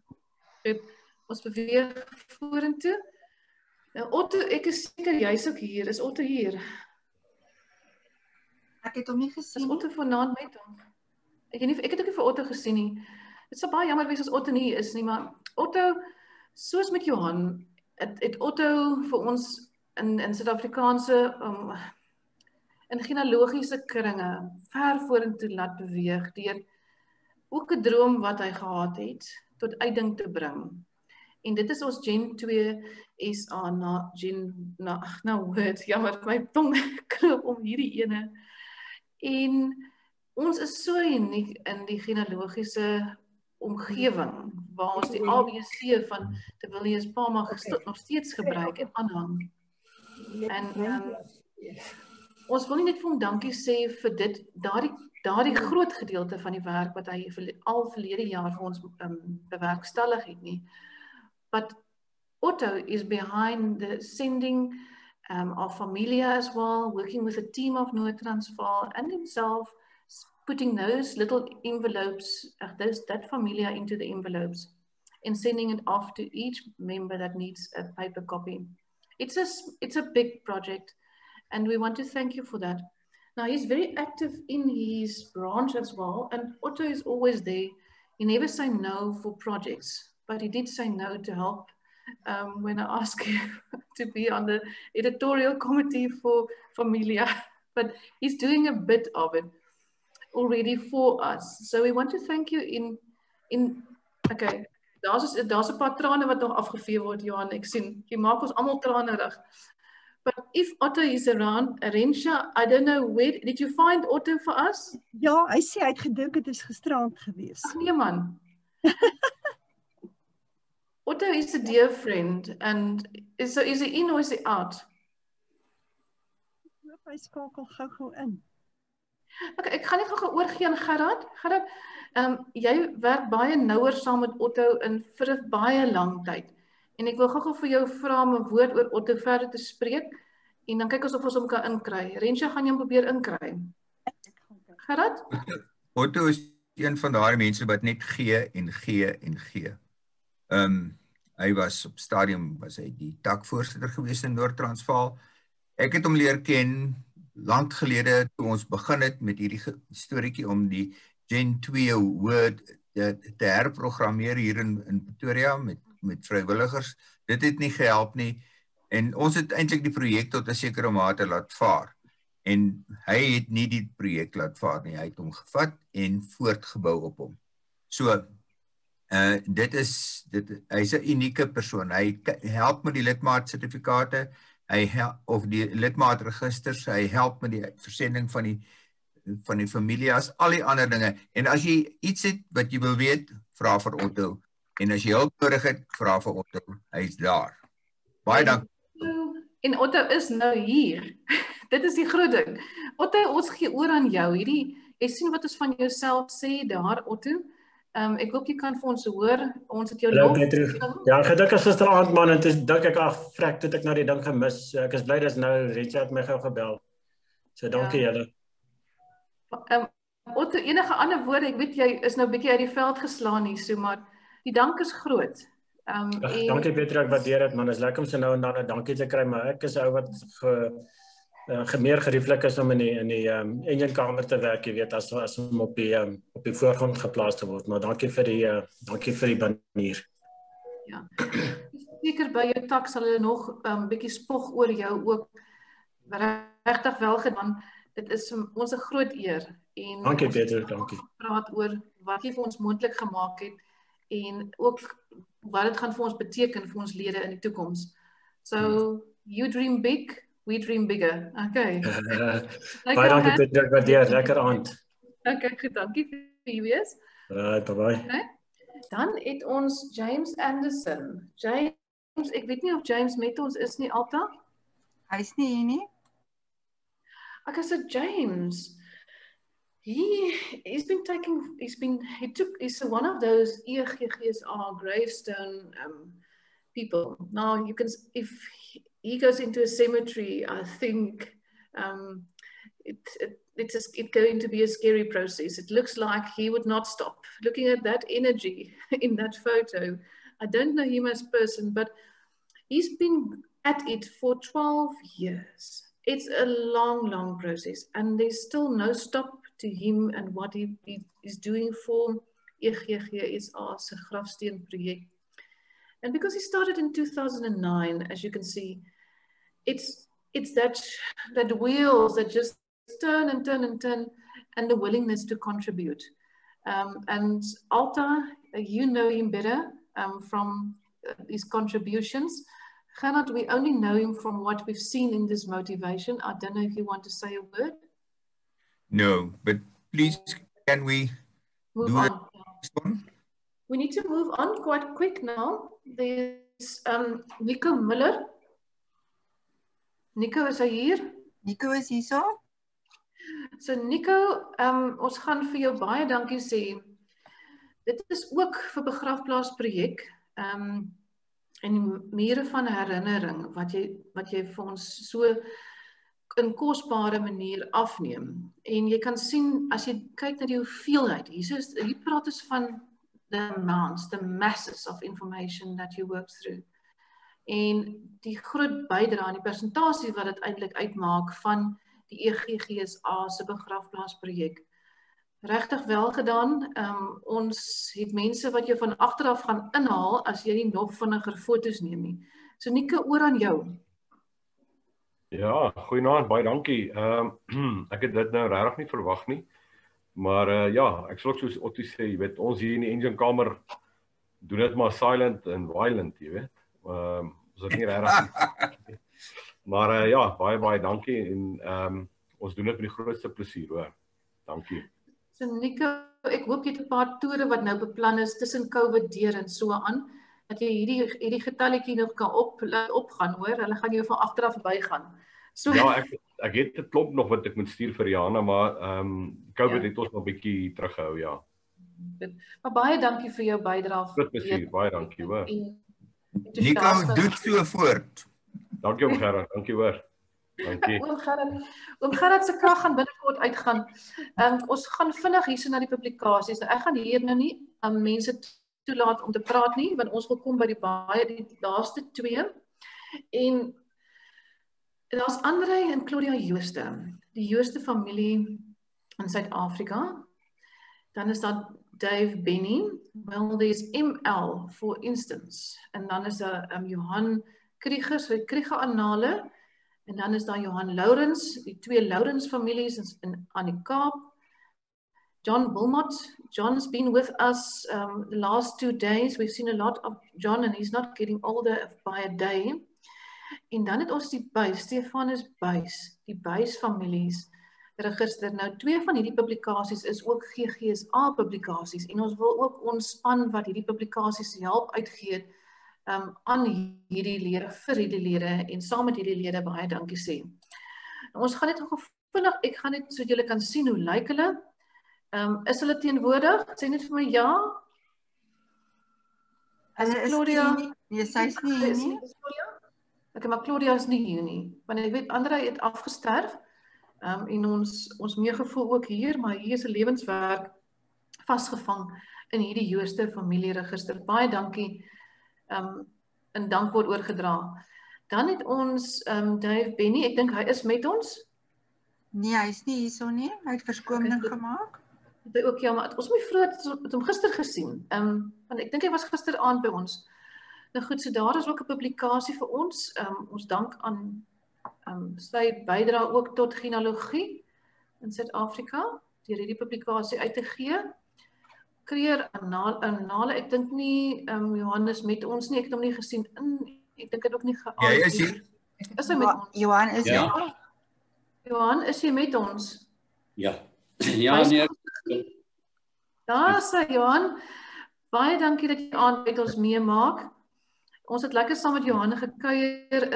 Goed. Ons beweeg vorentoe. Nou, Otto, ek is seker jy's ook hier. Is Otto hier? Ek het hom nie gesien. Is Otto vanaand met hom? Ek het ook nie vir Otto gesien nie. Dit sal baie jammer wees as Otto nie is nie, maar Otto, soos met Johan, het Otto vir ons in Suid-Afrikaanse in genealogiese kringe ver vorentoe laat beweeg deur ook 'n droom wat hy gehad het tot uitding te bring. En dit is ons Gen 2 SA Word, jammer, my tong kroop om hierdie ene. En ons is so uniek in die genealogiese omgewing, waar ons die ABC van de Villiers Palma nog steeds gebruik en aanhang. En ons wil nie net vir hom dankie sê vir dit, daardie groot gedeelte van die werk wat hy al verlede jaar vir ons bewerkstellig het nie. But Otto is behind the sending of Familia as well, working with a team of Noord-Transvaal and himself, putting those little envelopes, that Familia into the envelopes and sending it off to each member that needs a paper copy. It's a big project and we want to thank you for that. Now he's very active in his branch as well, and Otto is always there. He never say no for projects, but he did say no to help when I asked him to be on the editorial committee for Familia. But he's doing a bit of it already for us. So we want to thank you okay, daar's 'n paar trane wat nog afgevee word, Johan. Ek sien, jy maak ons almal tranerig. But if Otto is around, Rensha, I don't know, where did you find Otto for us? Ja, hy sê hy het gedink dit is gisterand gewees. Ag nee man. Otto is a dear friend, and is he in or is he out? Ek hoop hy skakel gou in. Okay, ek gaan net gou oorgee aan Gerard. Gerard, jy werk baie nouer saam met Otto vir 'n baie lang tyd. En ek wil gou vir jou vra om 'n woord oor Otto verder te spreek en dan kyk ons of ons hom kan inkry. Rensha, gaan jy hom probeer inkry? Gerard? Otto is een van daardie mense wat net gee en gee en gee. Hy was op stadium, was hy die takvoorsitter gewees in Noord-Transvaal. Ek het hom leer ken lank gelede toe ons begin het met hierdie storieetjie om die Gen 2 Word te herprogrammeer hier in Pretoria met vrywilligers. Dit het nie gehelp nie en ons het eintlik die projek tot 'n sekere mate laat vaar. En hy het nie die projek laat vaar nie. Hy het hom gevat en voortgebou op hom. So hy's 'n unieke persoon. Hy help met die lidmaatsertifikate, of die lidmaatregisters, hy help met die versending van die familias, al die ander dinge. En as jy iets het wat jy wil weet, vra vir Otto. En as jy hulp nodig het, vra vir Otto. Hy's daar. Baie dankie. En Otto is nou hier. Dit is die groot ding. Otto, ons gee oor aan jou. Jy sien wat ons van jouself sê daar, Otto. Ek hoop jy kan vir ons hoor. Ons het jou lof. Ja, gedink as gisteraand man en toe dink ek vrek toe ek nou die ding gemis. Ek is bly dis nou Richard my gou gebel. So dankie julle. Otto, enige ander woorde? Ek weet jy is nou bietjie uit die veld geslaan hier, so maar die dank is groot. Dankie Peter, ek waardeer dit man. Dit is lekker om so nou en dan 'n dankie te kry, maar ek is ou wat meer gerieflik is om in die enjinkamer te werk, jy weet, as om op die voorgrond geplaas te word. Maar dankie vir die banier. Ja. Seker by jou tak sal hulle nog bietjie spog oor jou ook. Regtig wel gedaan. Dit is ons 'n groot eer. En dankie Peter, dankie. Praat oor wat jy vir ons moontlik gemaak het en ook wat dit gaan vir ons beteken vir ons lede in die toekoms. So you dream big, we dream bigger. Okay. Baie dankie Peter, ek waardeer, lekker aand. Okay, goed, dankie vir u wees. Bye. Okay. Dan het ons James Anderson. James, ek weet nie of James met ons is nie altyd. Hy's nie hier nie. Okay, so James, he's one of those GGSA gravestone people. Now you can, if he goes into a cemetery, I think it's going to be a scary process. It looks like he would not stop. Looking at that energy in that photo, I don't know him as a person, but he's been at it for 12 years. It's a long, long process, and there's still no stop to him and what he is doing for GGSA se grafsteen project. And because he started in 2009, as you can see, it's that wheels that just turn and turn and turn, and the willingness to contribute. And Alta, you know him better from his contributions. Gerard, we only know him from what we've seen in this motivation. I don't know if you want to say a word. No, but please, can we move on? We need to move on quite quick now. There's Nico Miller. Nico, is hy hier? Nico is hier so. So Nico, ons gaan vir jou baie dankie sê. Dit is ook vir begrafplaasprojek. En mure van herinnering wat jy vir ons so in kosbare manier afneem. En jy kan sien, as jy kyk na die hoeveelheid, hier praat ons van the amounts, the masses of information that you work through. En die groot bydrae en die persentasie wat dit eintlik uitmaak van die GGSA se begrafplaasprojek. Regtig wel gedaan. Ons het mense wat jou van agteraf gaan inhaal as jy nie nog vinniger foto's neem nie. So Nico, oor aan jou. Ja, goeienaand, baie dankie. Ek het dit nou regtig nie verwag nie. Maar ja, ek sal ook soos Otto sê, jy weet, ons hier in die engine kamer doen dit maar silent en violent, jy weet. Ons het nie regtig nie. Maar ja, baie dankie en ons doen dit met die grootste plesier, hoor. Dankie. So Nico, ek hoop jy het 'n paar toere wat nou beplan is tussen COVID deur en so aan, dat jy hierdie getalletjie nog kan opgaan, hoor. Hulle gaan jou van agteraf bygaan. So ja, ek het 'n klomp nog wat ek moet stuur vir Jana, maar COVID het ons nog 'n bietjie teruggehou, ja. Maar baie dankie vir jou bydrae. Groot plesier, baie dankie, hoor. Nico, doet so voort. Dankie om Gerard, dankie hoor. Dankie. Oom Gerard se krag gaan binnekort uitgaan. Ons gaan vinnig hierso na die publikasies. Nou, ek gaan hier nou nie mense toelaat om te praat nie, want ons wil kom by die laaste twee. En daar's André en Claudia Jooste, die Jooste familie in Suid-Afrika. Dan is daar Dave Benny, well there's ML for instance. En dan is daar Johan Krieger, so Krieger Annale. En dan is daar Johan Lourens, die twee Lourens families aan die Kaap. John Wilmot. John's been with us the last 2 days. We've seen a lot of John and he's not getting older by a day. En dan het ons die Buys, Stefanus Buys, die Buys families register. Nou 2 van hierdie publikasies is ook GGSA publikasies en ons wil ook ons span wat hierdie publikasies help uitgee aan hierdie lede, vir hierdie lede en saam met hierdie lede baie dankie sê. Nou, ons gaan net vinnig, ek gaan net so julle kan sien hoe lyk hulle. Is hulle teenwoordig? Sê net vir my ja. Is Claudia? Nee, sy is nie hier nie. Okay, maar Claudia is nie hier nie. Want ek weet André het afgesterf. En ons meegevoel ook hier, maar hier is 'n lewenswerk vasgevang in hierdie Jooste familieregister. Baie dankie. En dank word oorgedra. Dan het ons Dave Benny, ek dink hy is met ons. Nee, hy is nie hierso nie. Hy het verskoning gemaak. Hy ook ja, maar ons het hom gister gesien. Want ek dink hy was gisteraand by ons. Nou goed, so daar is ook 'n publikasie vir ons. Ons dank aan sy bydrae ook tot genealogie in Suid-Afrika deur hierdie publikasie uit te gee. Kreer Annale, ek dink nie Johannes met ons nie, ek het hom nie gesien ek dink het ook nie Ja, hy is hier. Is hy met ons? Johan is hier. Ja. Johan, is jy met ons? Ja. Ja, nee. Daar is hy, Johan. Baie dankie dat jy aan met ons meemaak. Ons het lekker saam met Johan gekuier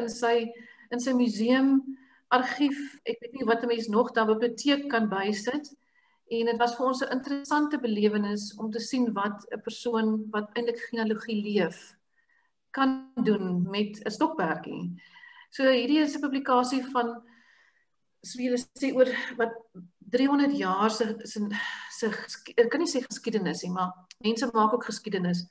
in sy museum, argief, ek weet nie wat 'n mens nog daar biblioteek kan bysit. En dit was vir ons 'n interessante belewenis om te sien wat 'n persoon wat eintlik genealogie leef kan doen met 'n stokperdjie. So hierdie is 'n publikasie van so julle sê oor wat 300 jaar ek kan nie sê geskiedenis nie, maar mense maak ook geskiedenis.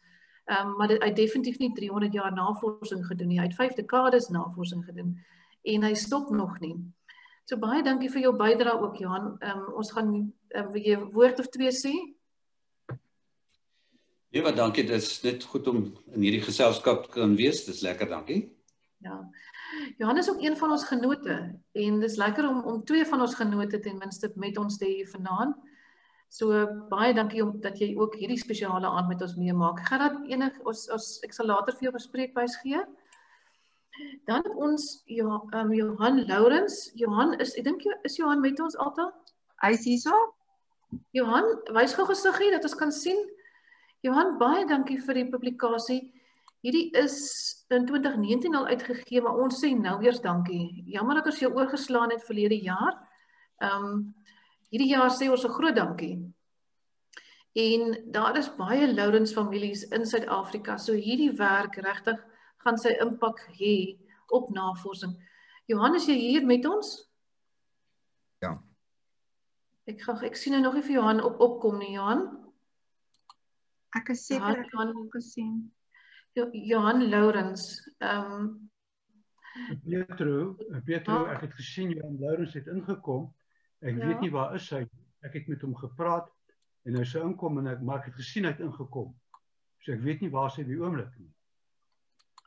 Maar hy het definitief nie 300 jaar navorsing gedoen nie. Hy het 5 dekades navorsing gedoen en hy stop nog nie. So baie dankie vir jou bydrae ook, Johan. Ons gaan wil jy 'n woord of 2 sê? Nee, dankie. Dit is net goed om in hierdie geselskap te kan wees. Dis lekker, dankie. Ja. Johan is ook een van ons genote en dis lekker om twee van ons genote ten minste met ons te hê vanaand. So baie dankie dat jy ook hierdie spesiale aand met ons meemaak. Ek sal later vir jou 'n spreekbuis gee. Dan het ons Johan Lourens. Johan ek dink is Johan met ons altyd? Hy is hierso. Johan, wys gou gesiggie dat ons kan sien. Johan, baie dankie vir die publikasie. Hierdie is in 2019 al uitgegee, maar ons sê nou eers dankie. Jammer dat ons jou oorgeslaan het verlede jaar. Hierdie jaar sê ons 'n groot dankie. En daar is baie Lourens families in Suid-Afrika, so hierdie werk regtig gaan sy impak hê op navorsing. Johan, is jy hier met ons? Ja. Ek sien nou nog nie vir Johan opkom nie, Johan. Ek is seker ek het hom gesien. Johan Lourens. Pietro, ek het gesien Johan Lourens het ingekom. Ek weet nie waar is hy. Ek het met hom gepraat en hy sou inkom maar ek het gesien hy het ingekom. So ek weet nie waar sy die oomblik nie.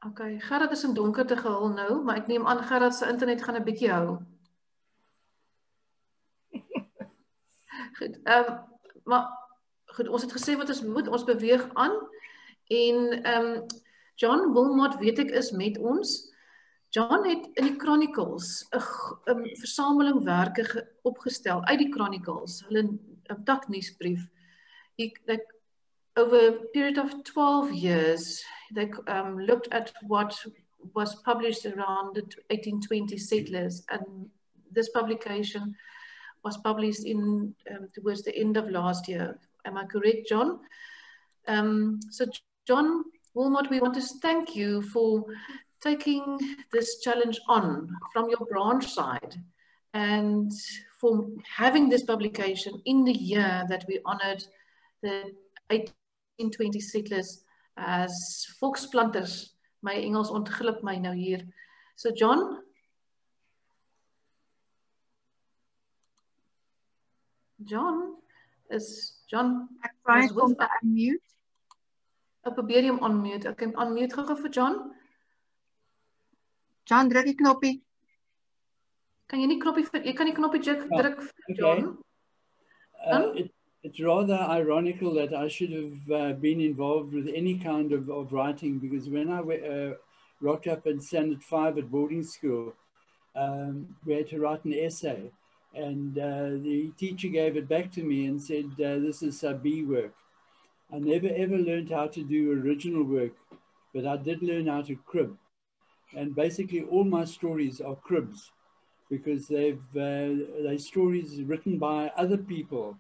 Okay, Gerard is in donkerte gehul nou, maar ek neem aan Gerard se internet gaan 'n bietjie hou. Goed, maar goed, ons het gesê wat ons moet, ons beweeg aan en John Wilmot weet ek is met ons. John het in die Chronicles 'n versameling werke opgestel uit die Chronicles, hulle 'n taknuusbrief. Over a period of 12 years, they looked at what was published around the 1820 settlers, and this publication was published in towards the end of last year. Am I correct, John? So John Wilmot, we want to thank you for taking this challenge on from your branch side and for having this publication in the year that we honored the 1820 settlers as volksplanters. My Engels ontglip my nou hier. So John? Ek probeer om te unmute. Ek probeer hom unmute. Ek kan unmute gou vir John. John, druk die knoppie. Kan jy nie knoppie druk vir John? It's rather ironical that I should have been involved with any kind of writing, because when I rocked up in Standard 5 at boarding school, we had to write an essay, and the teacher gave it back to me and said, this is sub-B work. I never ever learned how to do original work, but I did learn how to crib. And basically all my stories are cribs, because they're stories written by other people,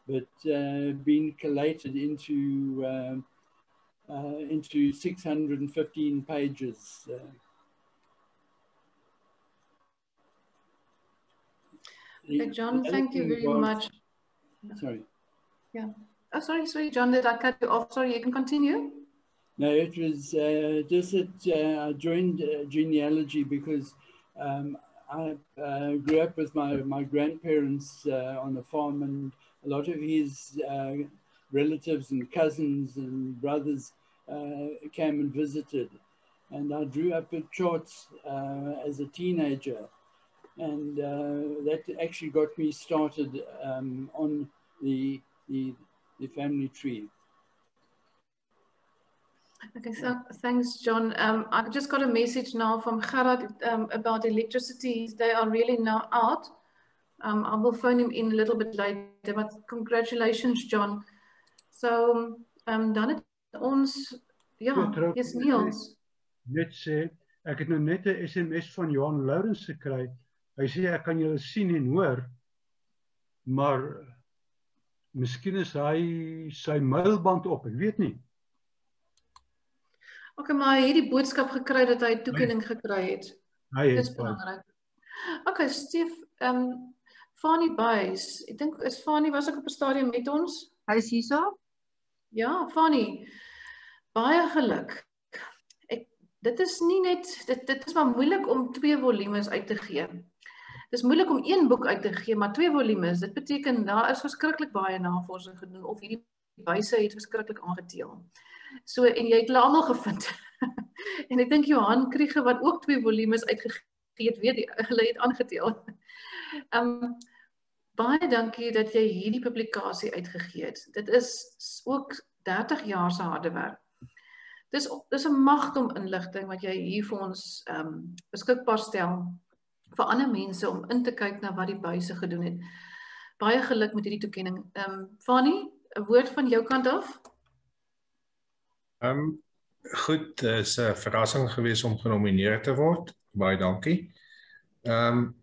but been collated into 615 pages. John, thank you very much. Sorry. Yeah. Oh, sorry, John, did I cut you off? Sorry, you can continue. No, it was just that I joined genealogy because I grew up with my grandparents on the farm, and a lot of his relatives and cousins and brothers came and visited. And I drew up charts as a teenager, and that actually got me started on the family tree. Okay, so thanks, John. I just got a message now from Gerard about electricity. They are really now out. I will phone him in a little bit later, but congratulations, John. So, dan het ons, yes, Niels. Net sê, ek het nou net 'n SMS van Johan Lourens gekry. Hy sê ek kan julle sien en hoor, maar miskien is hy sy mailband op, ek weet nie. Okay, maar hy het die boodskap gekry dat hy 'n toekenning gekry het. Dit is belangrik. Okay, Stef, Fanny Buys, ek dink Fanny was ook op 'n stadium met ons. Hy is hierso? Ja, Fanny. Baie geluk. Dit is nie net dit is maar moeilik om 2 volumes uit te gee. Dit is moeilik om 1 boek uit te gee, maar 2 volumes, dit beteken daar is verskriklik baie navorsing gedoen of hierdie buise het verskriklik aangeteel. So, en jy het hulle almal gevind. En ek dink Johan Kriege wat ook 2 volumes uitgegee het, weet hulle het aangeteel. Baie dankie dat jy hierdie publikasie uitgegee het. Dit is ook 30 jaar se harde werk. Dis 'n magdom inligting wat jy hier vir ons beskikbaar stel vir ander mense om in te kyk na wat die buise gedoen het. Baie geluk met hierdie toekenning. Fanny, 'n woord van jou kant af? Goed, dit is 'n verrassing geweest om genomineer te word. Baie dankie.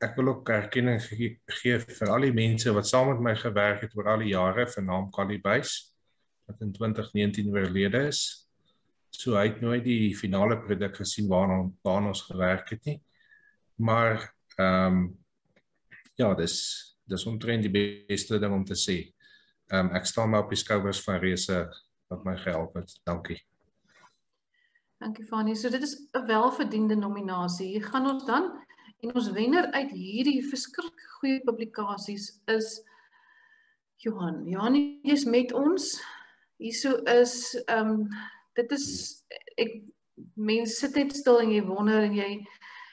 Ek wil ook erkenning gee vir al die mense wat saam met my gewerk het oor al die jare, vernaam Callie Buys, wat in 2019 oorlede is. So hy het nooit die finale produk gesien waaraan ons gewerk het nie. Maar ja, dis omtrent die beste ding om te sê. Ek staan maar op die skouers van reëse wat my gehelp het. Dankie. Dankie Fanny. So dit is 'n welverdiende nominasie. Hier gaan ons dan, en ons wenner uit hierdie verskriklik goeie publikasies is Johan. Johan is met ons. Hierso is dit is mense sit net stil en jy wonder en jy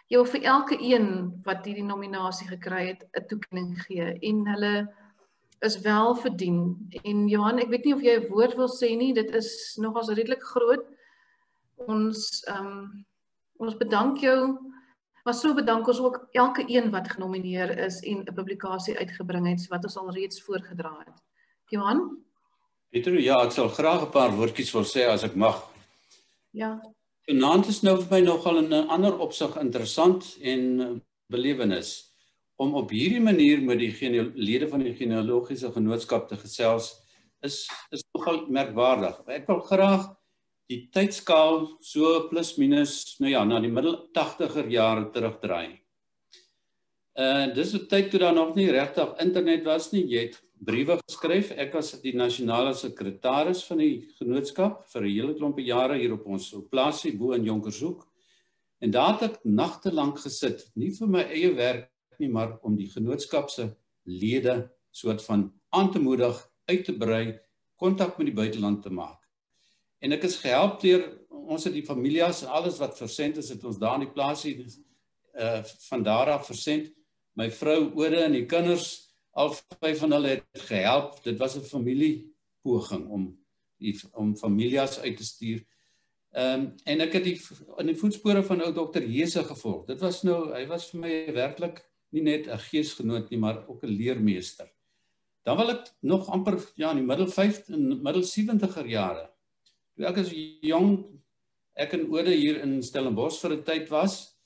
wil vir elke een wat hierdie nominasie gekry het 'n toekenning gee en hulle is wel verdien. En Johan, ek weet nie of jy 'n woord wil sê nie, dit is nogals redelik groot. Ons bedank jou, maar so bedank ons ook elke een wat genomineer is en 'n publikasie uitgebring het wat ons al reeds voorgedra het. Johan? Pieter, ja, ek sal graag 'n paar woordjies wil sê as ek mag. Ja. Vanaand is nou vir my nogal in 'n ander opsig interessant en belewenis om op hierdie manier met die lede van die Genealogiese Genootskap te gesels is nogal merkwaardig. Ek wil graag die tydskaal so plus minus na die middel 80er jare terugdraai. Dis 'n tyd toe daar nog nie regtig internet was nie. Jy het briewe geskryf. Ek was die nasionale sekretaris van die genootskap vir 'n hele klompe jare hier op ons plaasie bo in Jonkershoek. En daar het ek nagte lank gesit, nie vir my eie werk nie, maar om die genootskap se lede soort van aan te moedig, uit te brei, kontak met die buiteland te maak. En ek is gehelp deur ons het die families en alles wat versend is, het ons daar in die plaasie van daar af versend. My vrou Ode en die kinders, al 5 van hulle het gehelp. Dit was 'n familiepoging om families uit te stuur. En ek het in die voetspore van ou Dr. Jese gevolg. Hy was vir my werklik nie net 'n geesgenoot nie, maar ook 'n leermeester. Dan wil ek nog amper in die middel 70er jare. Toe ek as jong, ek en Ode hier in Stellenbosch vir 'n tyd was,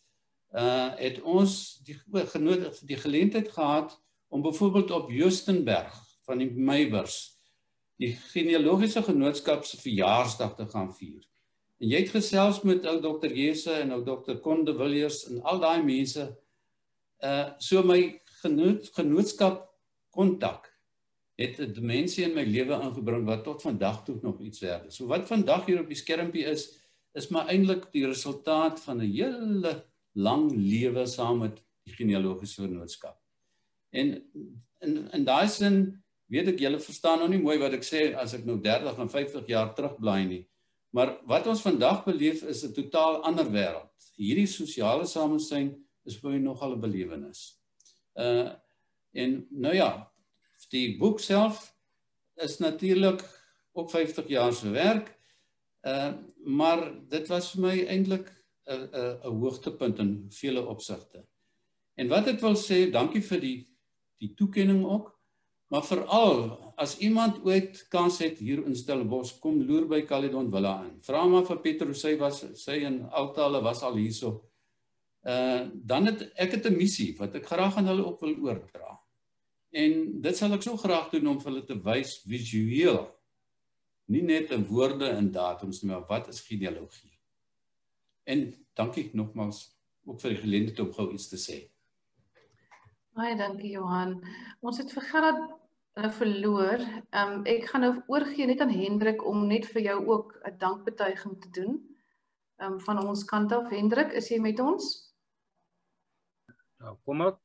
het ons die geleentheid gehad om byvoorbeeld op Justenberg van die Meybers die Genealogiese Genootskap se verjaarsdag te gaan vier. En jy het gesels met ou Dr. Jese en ou Dr. Conde Villiers en al daai mense, so my genootskap kontak het 'n dimensie in my lewe ingebring wat tot vandag toe nog iets werd is. So wat vandag hier op die skermpie is maar eintlik die resultaat van 'n hele lang lewe saam met die Genealogiese Genootskap. En in daai sin weet ek, julle verstaan nog nie mooi wat ek sê as ek nou 30 en 50 jaar terugblaai nie. Maar wat ons vandag beleef is 'n totaal ander wêreld. Hierdie sosiale samesyn is vir my nogal 'n belewenis. En nou ja, die boek self is natuurlik ook 50 jaar se werk, maar dit was vir my eintlik 'n hoogtepunt in vele opsigte. En wat ek wil sê, dankie vir die toekenning ook, maar veral as iemand ooit kans het hier in Stellenbosch, kom loer by Caledon Villa in. Vra maar vir Pieter, sy en Altale was al hierso. Dan het ek 'n missie wat ek graag aan hulle ook wil oordra. En dit sal ek so graag doen om vir hulle te wys visueel, nie net in woorde en datums nie, maar wat is genealogie. En dankie nogmaals ook vir die geleentheid om gou iets te sê. Baie dankie Johan. Ons het vir Gerard verloor. Ek gaan nou oorgee net aan Hendrik om net vir jou ook 'n dankbetuiging te doen. Van ons kant af. Hendrik, is jy met ons? Nou, kom ek.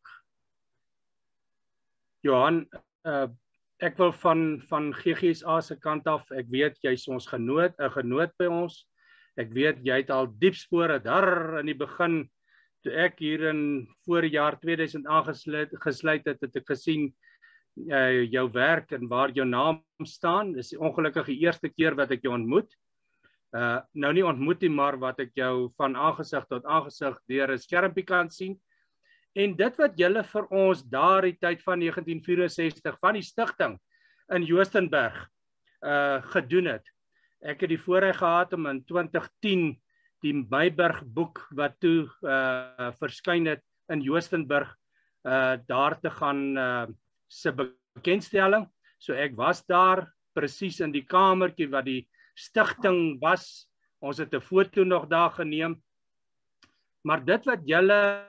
Johan, ek wil van GGSA se kant af, ek weet jy's ons genoot, 'n genoot by ons. Ek weet jy het al diep spore daar in die begin toe ek hier in voorjaar 2000 aangesluit het ek gesien jou werk en waar jou naam staan. Dis ongelukkig die eerste keer wat ek jou ontmoet. Nou nie ontmoet nie, maar wat ek jou van aangesig tot aangesig deur 'n skermpie kan sien. En dit wat julle vir ons daardie tyd van 1964 van die stigting in Joostenburg gedoen het. Ek het die voorreg gehad om in 2010 die Meiburg boek wat toe verskyn het in Joostenburg daar te gaan se bekendstelling. So ek was daar presies in die kamertjie wat die stigting was. Ons het 'n foto nog daar geneem. Maar dit wat julle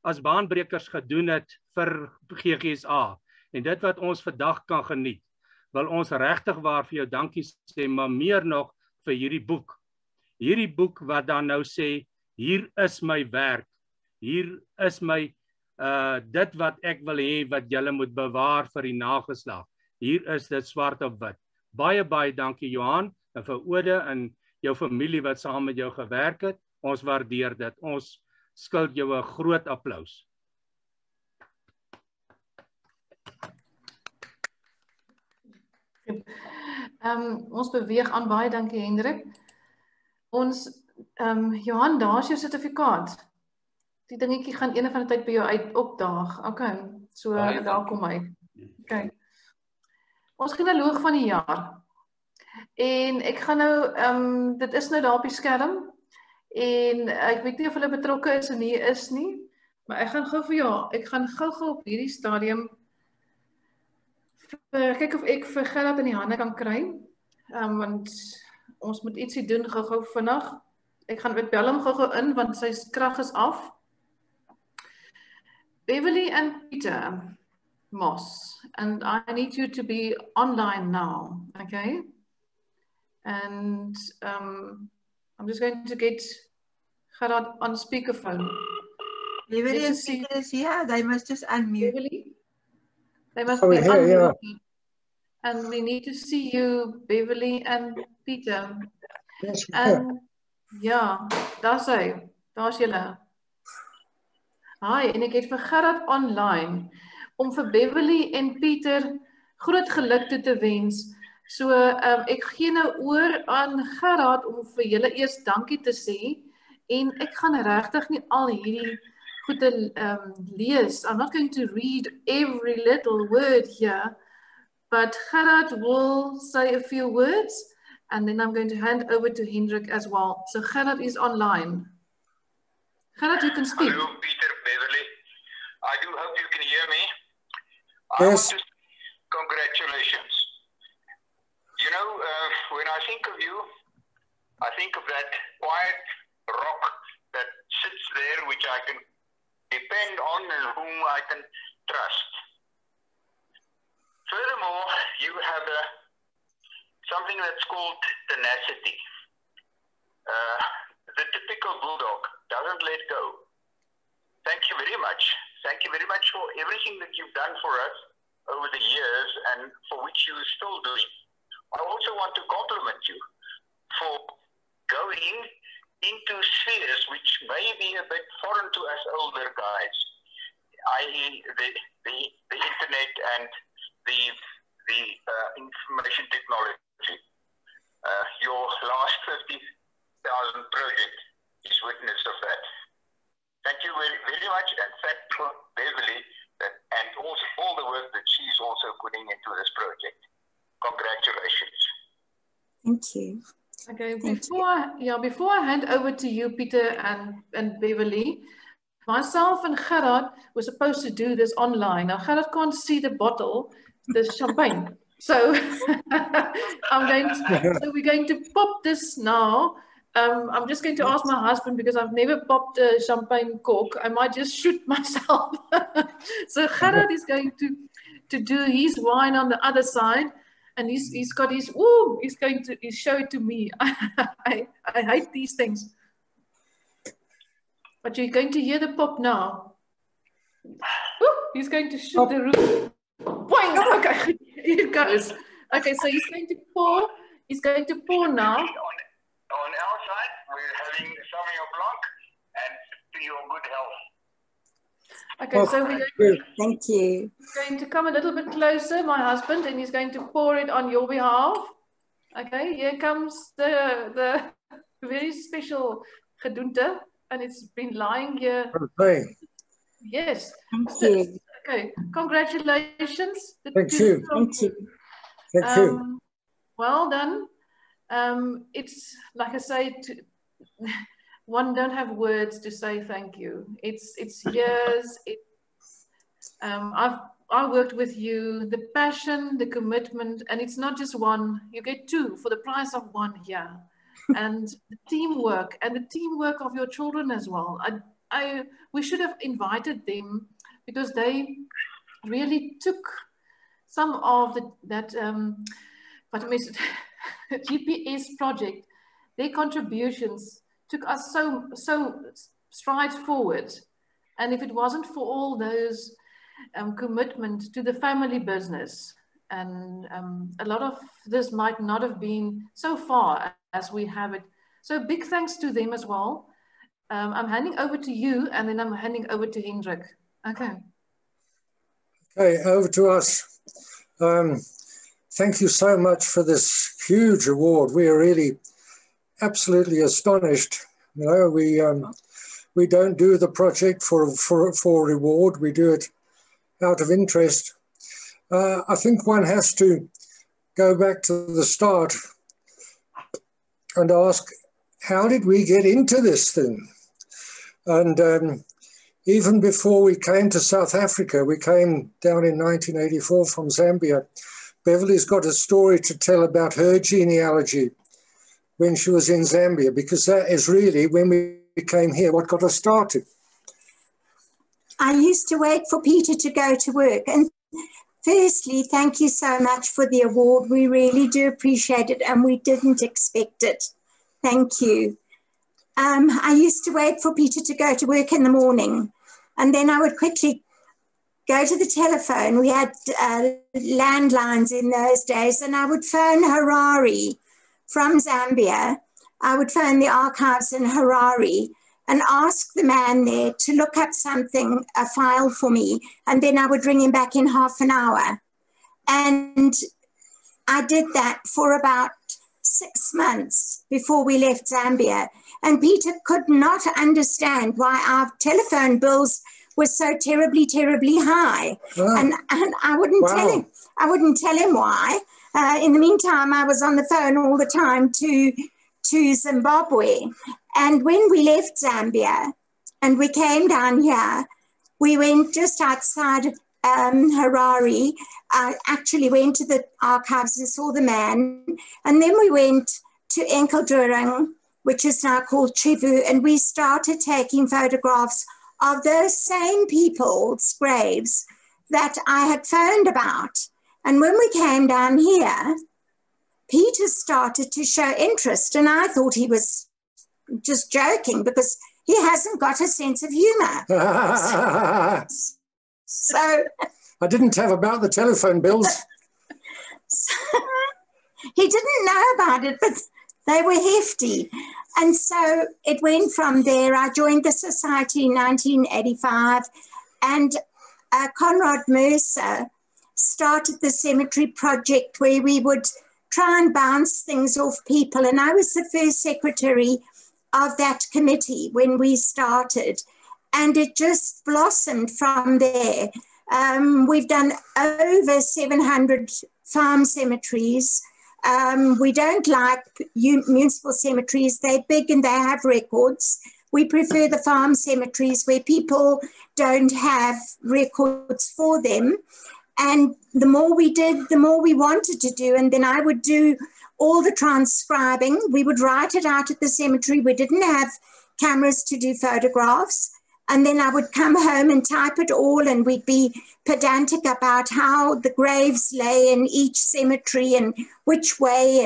as baanbrekers gedoen het vir GGSA en dit wat ons vandag kan geniet, wil ons regtig waar vir jou dankie sê, maar meer nog vir hierdie boek. Hierdie boek wat dan nou sê, hier is my werk, hier is my dit wat ek wil hê wat julle moet bewaar vir die nageslag. Hier is dit swart op wit. Baie baie dankie Johan en vir Ode en jou familie wat saam met jou gewerk het. Ons waardeer dit. Ons skuld jou 'n groot applous. Ons beweeg aan, baie dankie Hendrik. Ons Johan, daar's jou sertifikaat. Die dingetjie gaan een van die tyd by jou uit opdaag. Okay, so daar kom hy. Okay. Ons genealoog van die jaar. En ek gaan nou, dit is nou daar op die skerm. En ek weet nie of hulle betrokke is en hier is nie, maar ek gaan gou vir jou, ek gaan gou op hierdie stadium kyk of ek vir Gerard in die hande kan kry. Want ons moet ietsie doen gou vinnig. Ek gaan bel hom gou in want sy krag is af. Beverly and Peter Moss, and I need you to be online now, okay? And I'm just going to get Gerard on speakerphone. Beverly and Peter is here. They must just unmute. Beverly? They must be unmuted. And we need to see you, Beverly and Peter. Yes, and ja, daar's hy. Daar's julle. Hi, en ek het vir Gerard online om vir Beverly en Peter groot geluk toe te wens. So ek gee nou oor aan Gerard om vir julle eers dankie te sê en ek gaan regtig nie al hierdie goede lees. I'm not going to read every little word here, but Gerard will say a few words and then I'm going to hand over to Hendrik as well. So Gerard is online. Gerard, you can speak. Hello, Peter, Beverly. I do hope you can hear me. Yes. Congratulations. You know, when I think of you, I think of that quiet rock that sits there, which I can depend on and whom I can trust. Furthermore, you have something that's called tenacity. The typical bulldog doesn't let go. Thank you very much. Thank you very much for everything that you've done for us over the years and for which you're still doing. I also want to compliment you for going into spheres which may be a bit foreign to us older guys, i.e. the internet and the information technology. Your last 50,000 project is witness of that. Thank you very, very much, and thank you, Beverly, and also all the work that she's also putting into this project. Congratulations. Thank you. Okay, before I hand over to you, Peter and Beverly, myself and Gerard were supposed to do this online. Now Gerard can't see the bottle, the champagne. So we're going to pop this now. I'm just going to ask my husband because I've never popped a champagne cork. I might just shoot myself. So Gerard is going to do his wine on the other side. And he's got his, he's going to show it to me. I hate these things. But you're going to hear the pop now. Ooh, he's going to shoot the roof. Boing! Okay, here it goes. Okay, so he's going to pour now. On our side? Okay, so thank you. We're going to come a little bit closer, my husband, and he's going to pour it on your behalf. Okay, here comes the very special gedoente, and it's been lying here. Okay. Yes. Thank you. Okay, congratulations. Thank you. Thank you. Thank you. Well done. It's like I say, one don't have words to say thank you. It's years. I worked with you, the passion, the commitment, and it's not just one. You get two for the price of one here, and the teamwork of your children as well. We should have invited them because they really took some of that GPS project. Their contributions took us so strides forward, and if it wasn't for all those commitment to the family business, and a lot of this might not have been so far as we have it. So big thanks to them as well. I'm handing over to you, and then I'm handing over to Hendrik. Okay. Okay, over to us. Thank you so much for this huge award. We are really absolutely astonished. You know, we don't do the project for reward. We do it out of interest. I think one has to go back to the start and ask, how did we get into this thing? And even before we came to South Africa, we came down in 1984 from Zambia. Beverly's got a story to tell about her genealogy when she was in Zambia, because that is really, when we came here, what got us started. I used to wait for Peter to go to work. And firstly, thank you so much for the award. We really do appreciate it, and we didn't expect it. Thank you. I used to wait for Peter to go to work in the morning, and then I would quickly go to the telephone. We had landlines in those days, and I would phone Harare from Zambia. I would phone the archives in Harare and ask the man there to look up something, a file for me, and then I would ring him back in half an hour. And I did that for about 6 months before we left Zambia. And Peter could not understand why our telephone bills were so terribly, terribly high. Oh. And I wouldn't tell him. I wouldn't tell him why. In the meantime, I was on the phone all the time to Zimbabwe. And when we left Zambia and we came down here, we went just outside Harare. I actually went to the archives and saw the man. And then we went to Enkeldering, which is now called Chivu, and we started taking photographs of those same people's graves that I had phoned about. And when we came down here, Peter started to show interest, and I thought he was just joking because he hasn't got a sense of humor. So I didn't have about the telephone bills. He didn't know about it, but they were hefty. And so it went from there. I joined the society in 1985, and Conrad Mercer started the cemetery project where we would try and bounce things off people. And I was the first secretary of that committee when we started. And it just blossomed from there. We've done over 700 farm cemeteries. We don't like municipal cemeteries. They're big and they have records. We prefer the farm cemeteries where people don't have records for them. And the more we did, the more we wanted to do. And then I would do all the transcribing. We would write it out at the cemetery. We didn't have cameras to do photographs. And then I would come home and type it all, and we'd be pedantic about how the graves lay in each cemetery and which way.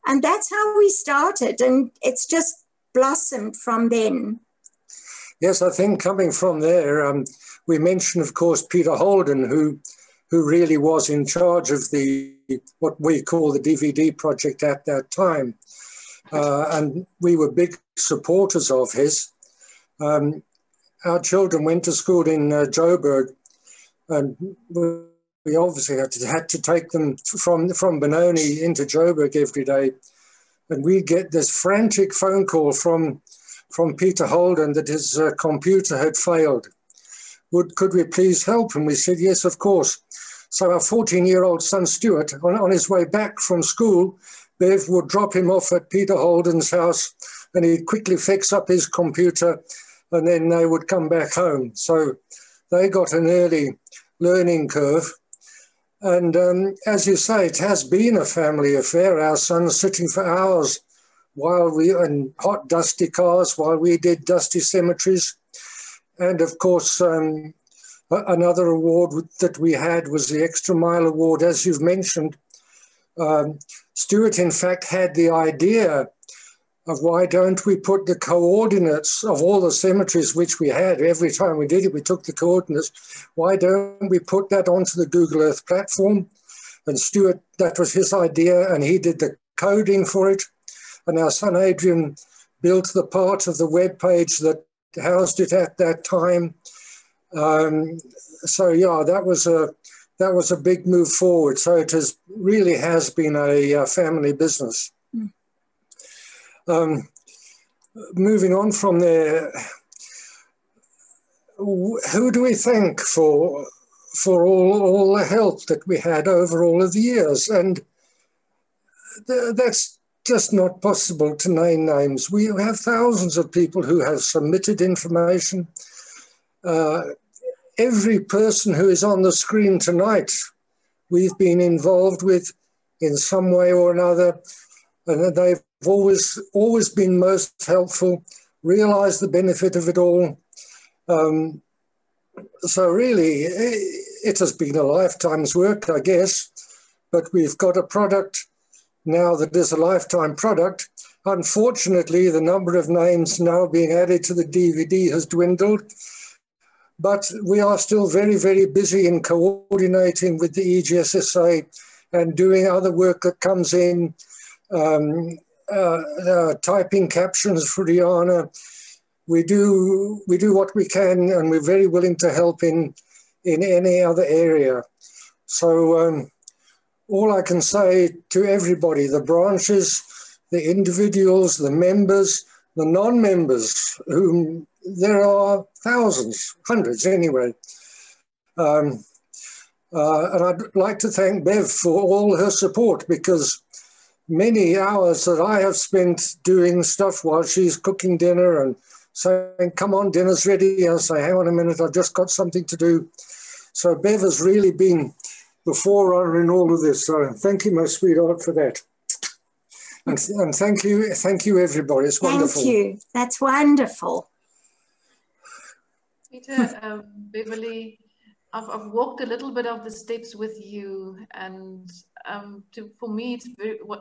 And that's how we started. And it's just blossomed from then. Yes, I think coming from there, we mentioned, of course, Peter Holden, who really was in charge of what we call the DVD project at that time. And we were big supporters of his. our children went to school in Joburg, and we obviously had to take them from Benoni into Joburg every day. And we'd get this frantic phone call from Peter Holden that his computer had failed. Could we please help? And we said, yes, of course. So our 14-year-old son, Stuart, on his way back from school, Bev would drop him off at Peter Holden's house, and he'd quickly fix up his computer, and then they would come back home. So they got an early learning curve. And as you say, it has been a family affair. Our son sitting for hours in hot, dusty cars while we did dusty cemeteries. And of course, another award that we had was the Extra Mile Award, as you've mentioned. Stuart, in fact, had the idea of why don't we put the coordinates of all the cemeteries which we had. Every time we did it, we took the coordinates. Why don't we put that onto the Google Earth platform? And Stuart, that was his idea, and he did the coding for it. And our son Adrian built the part of the web page that housed it at that time. So yeah, that was a big move forward. So it really has been a family business. Moving on from there, who do we thank for all the help that we had over all of the years? And that's just not possible to name names. We have thousands of people who have submitted information. Every person who is on the screen tonight, we've been involved with in some way or another, and they've always been most helpful, realized the benefit of it all. So really, it has been a lifetime's work, I guess, but we've got a product now that is a lifetime product. Unfortunately, the number of names now being added to the DVD has dwindled, but we are still very, very busy in coordinating with the EGSSA and doing other work that comes in, typing captions for Rihanna. We do what we can, and we're very willing to help in any other area. So all I can say to everybody, the branches, the individuals, the members, the non-members, whom there are thousands, hundreds anyway. And I'd like to thank Bev for all her support, because many hours that I have spent doing stuff while she's cooking dinner and saying, come on, dinner's ready. I say, hang on a minute, I've just got something to do. So Bev has really been the forerunner in all of this. So thank you, my sweetheart, for that. And thank you, everybody. It's wonderful. Thank you. That's wonderful. Peter, Beverly, I've walked a little bit of the steps with you, and for me,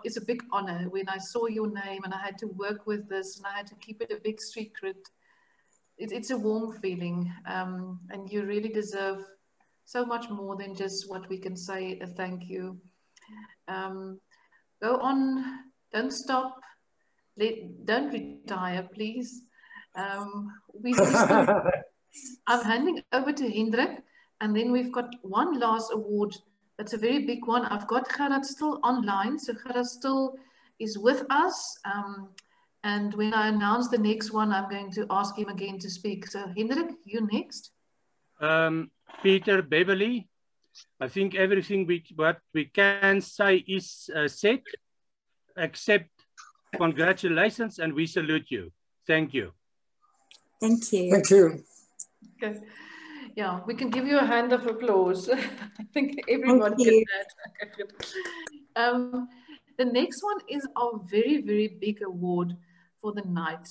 it's a big honor when I saw your name and I had to work with this and I had to keep it a big secret. It's a warm feeling, and you really deserve so much more than just what we can say a thank you. Go on, don't stop, don't retire, please. I'm handing over to Hendrik, and then we've got one last award. That's a very big one. I've got Gerard still online, so Gerard still is with us. And when I announce the next one, I'm going to ask him again to speak. So Hendrik, you next. Peter, Beverly, I think everything what we can say is said, except congratulations, and we salute you. Thank you. Thank you. Thank you. Okay. Yeah, we can give you a hand of applause. I think everyone can that. The next one is our very, very big award for the night.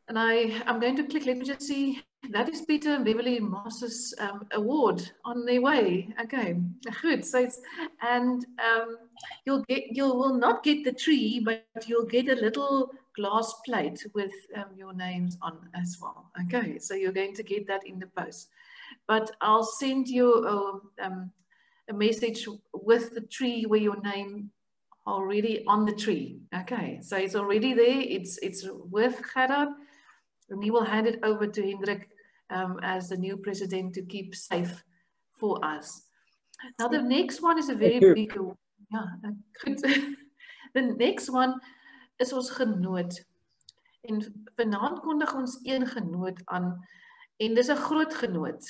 And I'm going to click, let me just see. That is Peter and Beverly Moss's award on their way. Okay, good. So it's, and you will not get the tree, but you'll get a little glass plate with your names on as well. Okay, so you're going to get that in the post. But I'll send you a message with the tree where your name already on the tree. Okay, so it's already there. It's with Gerard, and he will hand it over to Hendrik as the new president to keep safe for us. Now the next one is a very big, good. The next one is ons genoot. En vanaand kondig ons een genoot aan en dis 'n groot genoot.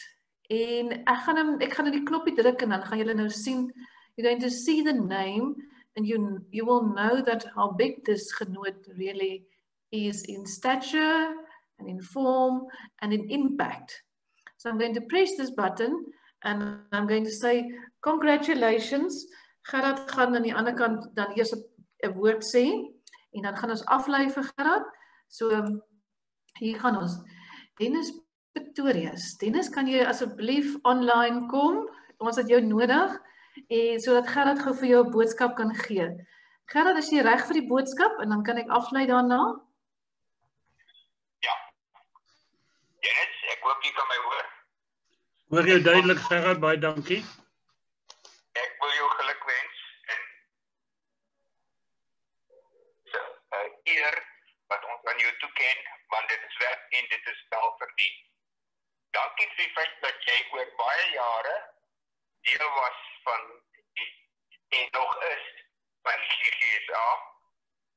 En ek gaan die knoppie druk en dan gaan julle nou sien, you're going to see the name and you will know that how big this genoot really is in stature and in form and in impact. So I'm going to press this button and I'm going to say congratulations. Gerard gaan aan die ander kant dan eers 'n woord sê en dan gaan ons aflei vir Gerard. So hier gaan ons. Dennis Pretorius. Dennis, kan jy asseblief online kom? Ons het jou nodig en sodat Gerard gou vir jou 'n boodskap kan gee. Gerard, is jy reg vir die boodskap en dan kan ek aflei daarna? Ja. Dennis, ek hoop jy kan my hoor. Hoor jou duidelik, Gerard, baie dankie. Ek wil jou gelukwens en eer wat ons aan jou toeken, want dit is reg en dit is wel verdien. Dankie vir die feit dat jy oor baie jare deel was van en nog is van die GGSA.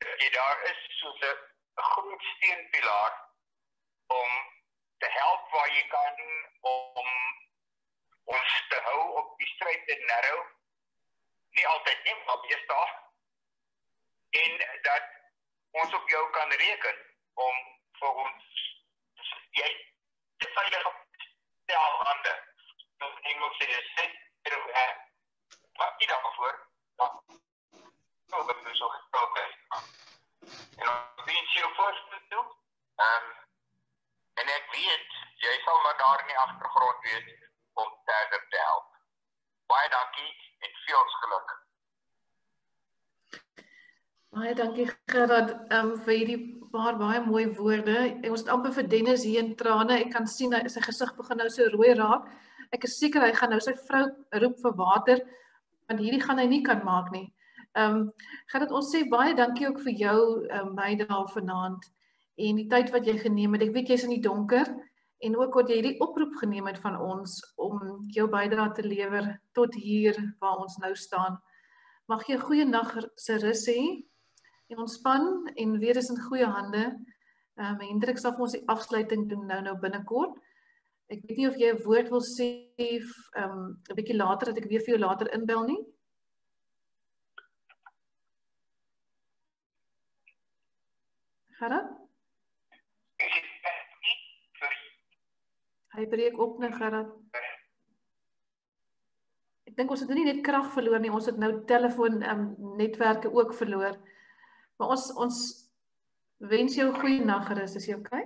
Dat jy daar is soos 'n groot steunpilaar om te help waar jy kan om ons te hou op die stryd en narrow. Nie altyd nie, maar meestal. En dat ons op jou kan reken om vir ons jy te veilig op stel hande. Soos Engels sê, sit wat jy daarvoor, so dat jy so gesproken is. En ons wens jou voorstel toe, en ek weet, jy sal maar daar in die agtergrond wees om verder te help. Baie dankie en veel geluk. Baie dankie Gerard vir hierdie paar baie mooi woorde. Ons het amper vir Dennis hier in trane. Ek kan sien sy gesig begin nou so rooi raak. Ek is seker hy gaan nou sy vrou roep vir water, want hierdie gaan hy nie kan maak nie. Gerard, ons sê baie dankie ook vir jou bydrae vanaand en die tyd wat jy geneem het. Ek weet jy's in die donker en ook wat jy hierdie oproep geneem het van ons om jou bydrae te lewer tot hier waar ons nou staan. Mag jy 'n goeie nag se rus hê en ontspan en weer is in goeie hande. Hendrik sal vir ons die afsluiting doen nou binnekort. Ek weet nie of jy 'n woord wil sê 'n bietjie later, dat ek weer vir jou later inbel nie. Gerard? Hy breek op nou, Gerard. Ek dink ons het nie net krag verloor nie, ons het nou telefoon netwerke ook verloor. Maar ons wens jou 'n goeie nag gerus, is jy okay?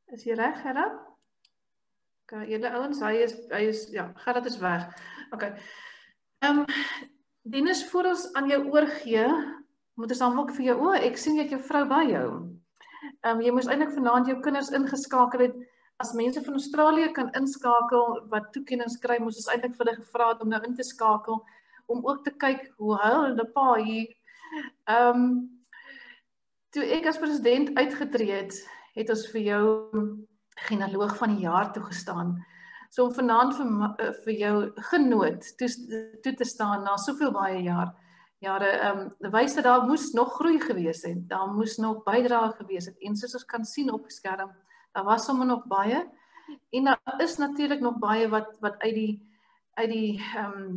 Is jy reg, Gerard? Okay, julle ouens, hy is ja, Gerard is weg. Okay. Dennis, voor ons aan jou oorgee, moet ons dan ook vir jou, ek sien jy het jou vrou by jou. Jy moes eintlik vanaand jou kinders ingeskakel het. As mense van Australië kan inskakel wat toekennings kry, moes ons eintlik vir hulle gevra het om nou in te skakel, om ook te kyk hoe huil hulle pa hier. Toe ek as president uitgetree het ons vir jou genealoog van die jaar toegestaan. So om vanaand vir jou genoot toe te staan na soveel baie jare, wys dat daar moes nog groei gewees het, daar moes nog bydrae gewees het, en soos ons kan sien op die skerm, daar was sommer nog baie, en daar is natuurlik nog baie wat uit die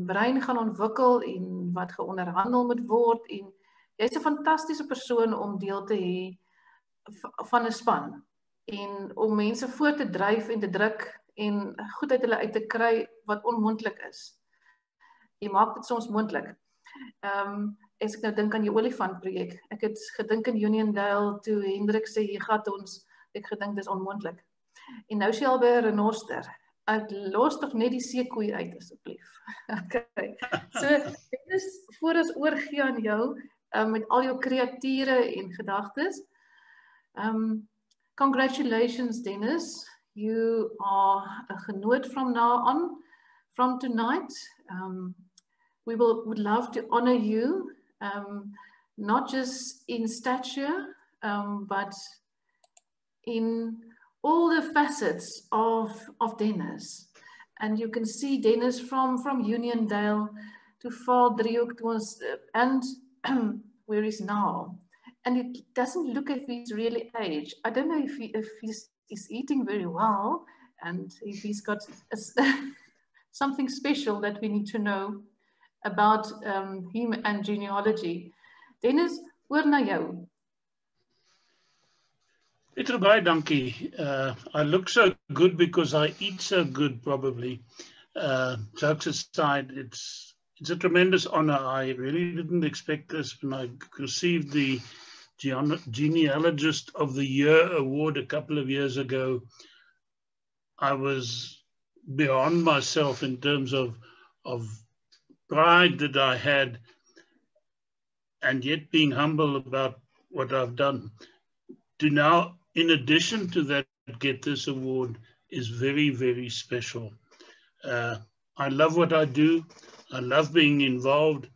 brein gaan ontwikkel, en wat geonderhandel moet word, en jy is 'n fantastiese persoon om deel te hê van 'n span, en om mense voor te dryf en te druk, en goed uit hulle uit te kry wat onmoontlik is. Jy maak dit soms moontlik. As ek nou dink aan die olifantprojek, ek het gedink in Uniondale toe Hendrik sê hier gaan ons, ek gedink dis onmoontlik. En nou sê al by 'n renoster, ek los tog net die seekoei uit asseblief. Okay. So dit is voor ons oorgee aan jou met al jou kreatiere en gedagtes. Congratulations Dennis. You are a genoot from now on, from tonight. We would love to honor you, not just in stature, but in all the facets of Dennis. And you can see Dennis from Uniondale to Valdriehoek and where he's now. And it doesn't look if he's really aged. I don't know if he's eating very well and if he's got something special that we need to know about him and genealogy. Dennis, oor na jou. Peter, baie dankie. I look so good because I eat so good, probably. Jokes aside, it's a tremendous honor. I really didn't expect this when I received the Genealogist of the Year award a couple of years ago. I was beyond myself in terms of pride that I had, and yet being humble about what I've done. To now, in addition to that, get this award is very, very special. I love what I do. I love being involved.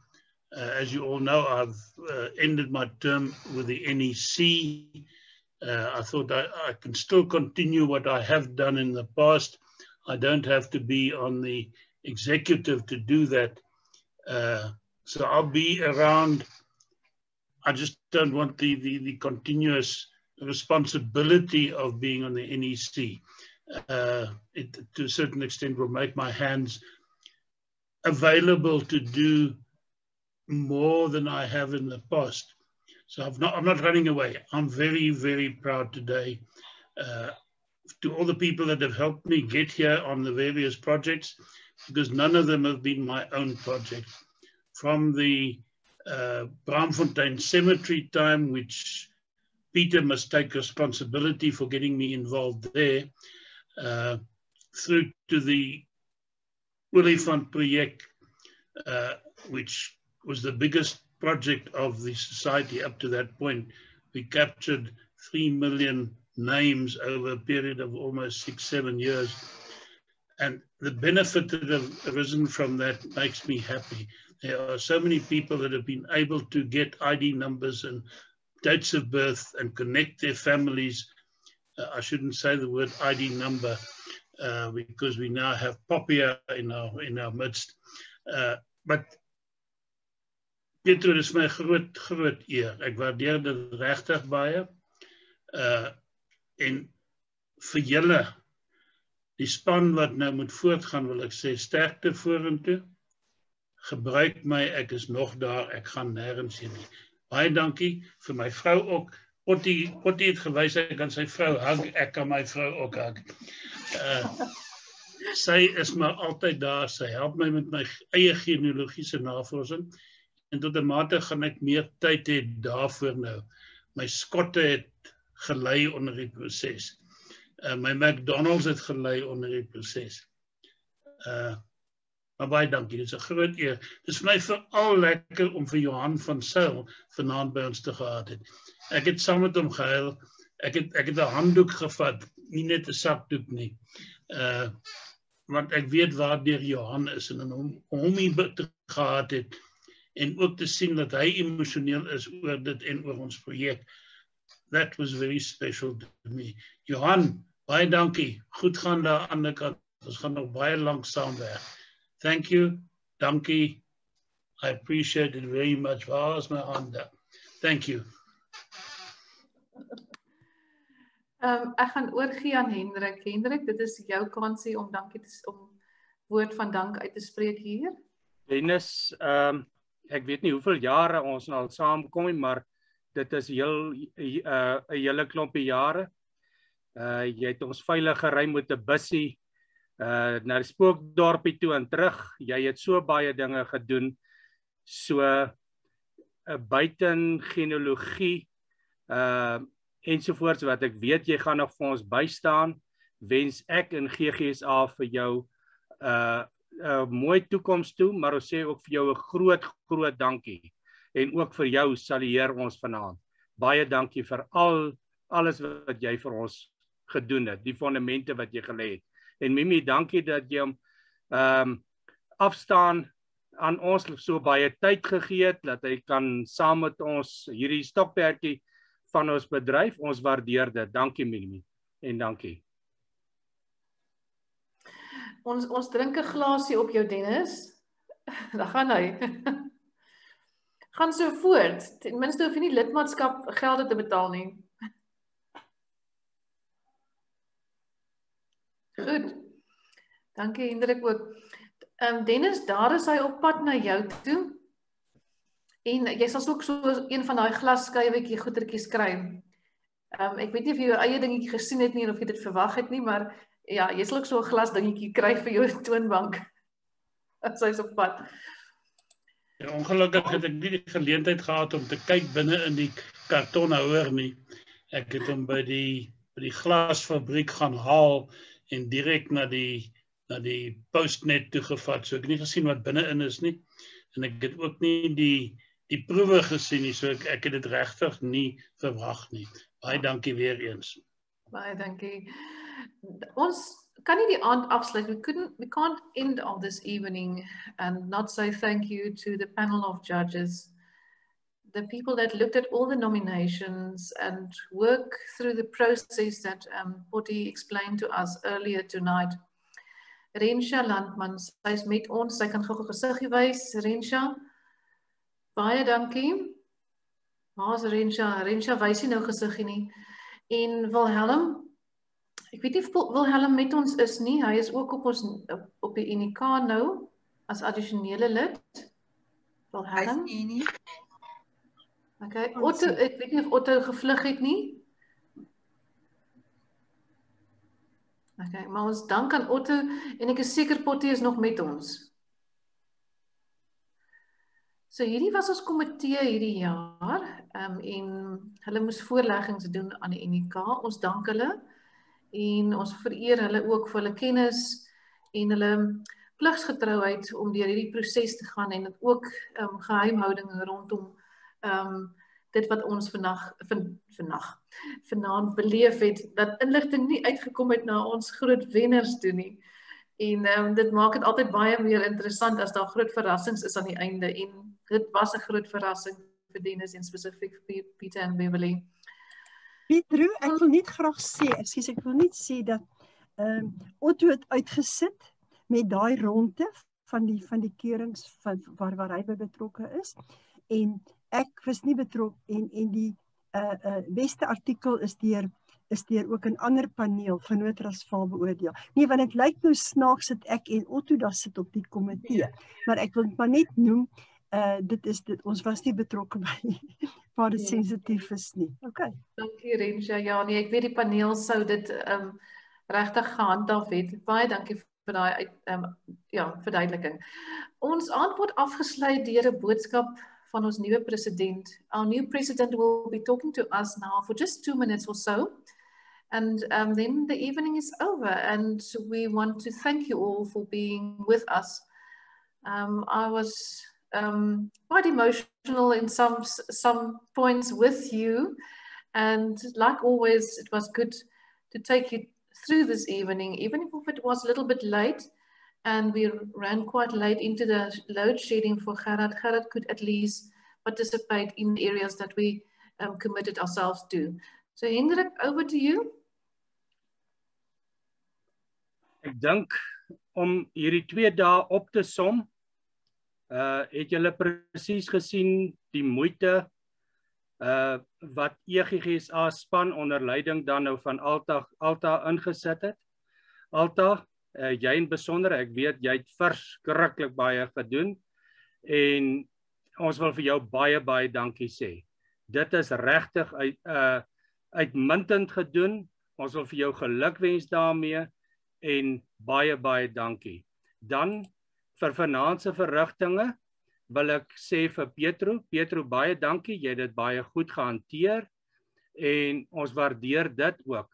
As you all know, I've ended my term with the NEC. I thought I can still continue what I have done in the past. I don't have to be on the executive to do that. So I'll be around. I just don't want the continuous responsibility of being on the NEC. It, to a certain extent, will make my hands available to do more than I have in the past. So I'm not running away. I'm very, very proud today. To all the people that have helped me get here on the various projects, because none of them have been my own project. From the Braamfontein Cemetery time, which Peter must take responsibility for getting me involved there, through to the Olifant project, which was the biggest project of the society up to that point. We captured 3 million names over a period of almost 6-7 years. And the benefit that have arisen from that makes me happy. There are so many people that have been able to get ID numbers and dates of birth and connect their families. I shouldn't say the word ID number because we now have Popia in our midst. But Peter, is my groot eer. Ek waardeer dit regtig baie. En vir julle, die span wat nou moet voortgaan, wil ek sê sterkte vorentoe. Gebruik my, ek is nog daar, ek gaan nêrens heen nie. Baie dankie vir my vrou ook. Potty het gewys, ek kan sy vrou hug, ek kan my vrou ook hug. Sy is maar altyd daar, sy help my met my eie genealogiese navorsing. En tot 'n mate gaan ek meer tyd hê daarvoor nou. My skotte het gelei onder die proses. My McDonald's het gelei onder die proses. Maar baie dankie, dit is 'n groot eer. Dit is vir my veral lekker om vir Johan van Sail vanaand by ons te gehad het. Ek het saam met hom gehuil. Ek het 'n handdoek gevat, nie net 'n sakdoek nie. Want ek weet waardeur Johan is en hom hier te gehad het. En ook te sien dat hy emosioneel is oor dit en oor ons projek. That was very special to me. Johan, baie dankie. Goed gaan daar aan die kant. Ons gaan nog baie lank saamwerk. Thank you. Dankie. I appreciate it very much. Waar is my hande? Thank you. Ek gaan oorgee aan Hendrik. Hendrik, dit is jou kansie om woord van dank uit te spreek hier. Dennis, ek weet nie hoeveel jare ons al saamkom nie, maar dit is 'n hele klompie jare. Jy het ons veilig gery met 'n bussie na die spookdorpie toe en terug. Jy het so baie dinge gedoen. So buiten genealogie ensovoorts wat ek weet jy gaan nog vir ons bystaan, wens ek in GGSA vir jou mooi toekoms toe, maar ons sê ook vir jou 'n groot dankie. En ook vir jou salieer ons vanaand. Baie dankie vir alles wat jy vir ons gedoen het, die fondamente wat jy gelê het. En Mimi, dankie dat jy hom afstaan aan ons so baie tyd gegee het, dat hy kan saam met ons hierdie stokperdjie van ons bedryf. Ons waardeer dit. Dankie Mimi en dankie. Ons drink 'n glasie op jou, Dennis. Daar gaan hy. Gaan so voort. Ten minste hoef jy nie lidmaatskap gelde te betaal nie. Goed. Dankie Hendrik ook. Dennis, daar is hy op pad na jou toe. En jy sal ook so een van daai glasskuiwetjie goedertjies kry. Ek weet nie of jy jou eie dingetjie gesien het nie of jy dit verwag het nie, maar ja, jy sal ook so 'n glas dingetjie kry vir jou toonbank. As hy's op pad. Ja, ongelukkig het ek nie die geleentheid gehad om te kyk binne in die kartonhouer nie. Ek het hom by die glasfabriek gaan haal en direk na die postnet toegevat. So ek het nie gesien wat binne-in is nie. En ek het ook nie die proewe gesien nie, so ek het dit regtig nie verwag nie. Baie dankie weer eens. Baie dankie. Ons kan nie die aand afsluit. We can't end on this evening and not say thank you to the panel of judges, the people that looked at all the nominations and work through the process that Potti explained to us earlier tonight. Rensha Landman, sy is met ons, sy kan gou gesiggie wys. Rensha, baie dankie. Waar is Rensha? Rensha wys nie nou gesiggie nie. En Wilhelm, ek weet nie of Wilhelm met ons is nie, hy is ook op die UNK nou, as addisionele lid. Wilhelm? Hy is nie. Okay, Otto, ek weet nie of Otto gevlug het nie. Okay, maar ons dank aan Otto, en ek is seker Potti is nog met ons. So hierdie was ons komitee hierdie jaar, en hulle moes voorleggings doen aan die UNK, ons dank hulle, en ons vereer hulle ook vir hulle kennis en hulle pligsgetrouheid om deur hierdie proses te gaan en ook geheimhouding rondom dit wat ons vanaand beleef het, dat inligting nie uitgekom het na ons groot wenners toe nie. En dit maak dit altyd baie meer interessant as daar groot verrassings is aan die einde, en dit was 'n groot verrassing vir Dennis en spesifiek vir Pieter en Beverly. Pietro, ek wil net graag sê, ek wil net sê dat Otto het uitgesit met daai ronde van die keurings waar hy by betrokke is, en ek was nie betrokke, en die beste artikel is deur ook 'n ander paneel van Noordrasvaal beoordeel. Nee, want dit lyk nou snaaks dat ek en Otto daar sit op die komitee, maar ek wil maar net noem, ons was nie betrokke by waar dit sensitief is nie. Okay. Dankie Rensha. Ja, nee, ek weet die paneel sou dit regtig gehandhaaf het. Baie dankie vir daai verduideliking. Ons aand word afgesluit deur 'n boodskap van ons nuwe president. Our new president will be talking to us now for just 2 minutes or so. And then the evening is over, and we want to thank you all for being with us. I was quite emotional in some points with you, and like always, it was good to take you through this evening, even if it was a little bit late, and we ran quite late into the load shedding for Gerard. Gerard could at least participate in the areas that we committed ourselves to. So Hendrik, over to you. Ek dink om hierdie 2 dae op te som, het julle presies gesien die moeite wat GGSA span onder leiding dan nou van Alta ingesit het. Alta, jy in besonder, ek weet jy het verskriklik baie gedoen, en ons wil vir jou baie dankie sê. Dit is regtig uitmuntend gedoen. Ons wil vir jou gelukwens daarmee, en baie dankie. Dan vir vanaand se verrigtinge wil ek sê vir Pietro, baie dankie, jy het dit baie goed gehanteer, en ons waardeer dit ook.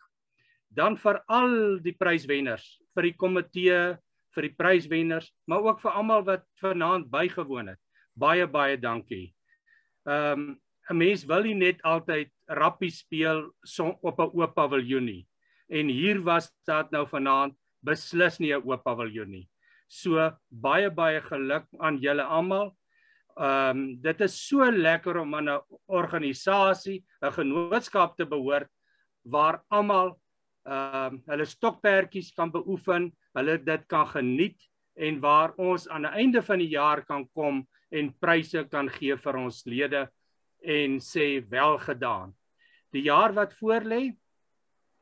Dan vir al die pryswenners, vir die komitee, vir die pryswenners, maar ook vir almal wat vanaand bygewoon het. Baie dankie. 'n Mens wil nie net altyd rappie speel op 'n oop paviljoen nie. En hier was dit nou vanaand beslis nie 'n oop paviljoen nie. So baie geluk aan julle almal. Dit is so lekker om aan 'n organisasie, 'n genootskap te behoort waar almal hulle stokperdjies kan beoefen, hulle dit kan geniet en waar ons aan die einde van die jaar kan kom en pryse kan gee vir ons lede en sê welgedaan. Die jaar wat voorlê,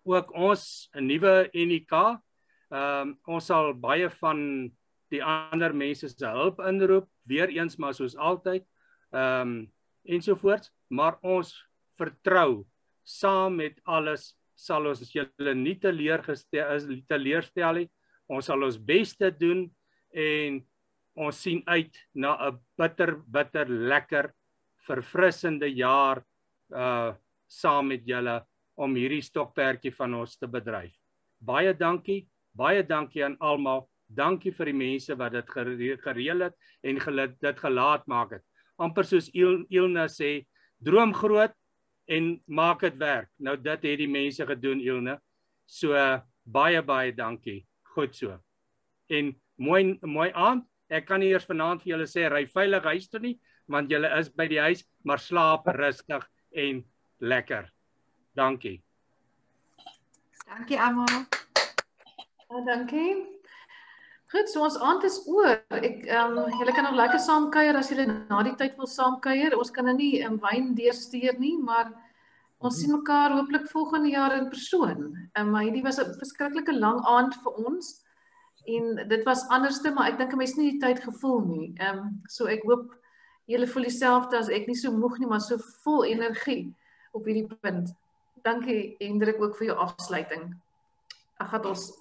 ook ons 'n nuwe NIK, ons sal baie van die ander mense se hulp inroep, weer eens maar soos altyd, ensovoorts, maar ons vertrou, saam met alles sal ons julle nie teleurstel nie, ons sal ons beste doen en ons sien uit na 'n bitter lekker, verfrissende jaar saam met julle om hierdie stokperdjie van ons te bedryf. Baie dankie aan almal. Dankie vir die mense wat dit gereël het en dit gelaat maak het. Amper soos Ilna sê, droom groot en maak dit werk. Nou dit het die mense gedoen, Ilna. So baie dankie. Goed so. En mooi aand. Ek kan nie eers vanaand vir julle sê ry veilig huis toe nie, want julle is by die huis, maar slaap rustig en lekker. Dankie. Dankie almal. Dankie. Goed, so ons aand is oor. Julle kan nog lekker saamkuier as julle na die tyd wil saamkuier. Ons kan nie wyn deurstuur nie, maar ons sien mekaar hopelik volgende jaar in persoon. Maar hierdie was 'n verskriklike lang aand vir ons. En dit was anderste, maar ek dink 'n mens nie die tyd gevoel nie. So ek hoop julle voel dieselfde as ek, nie so moeg nie, maar so vol energie op hierdie punt. Dankie Hendrik ook vir jou afsluiting. Ag, ons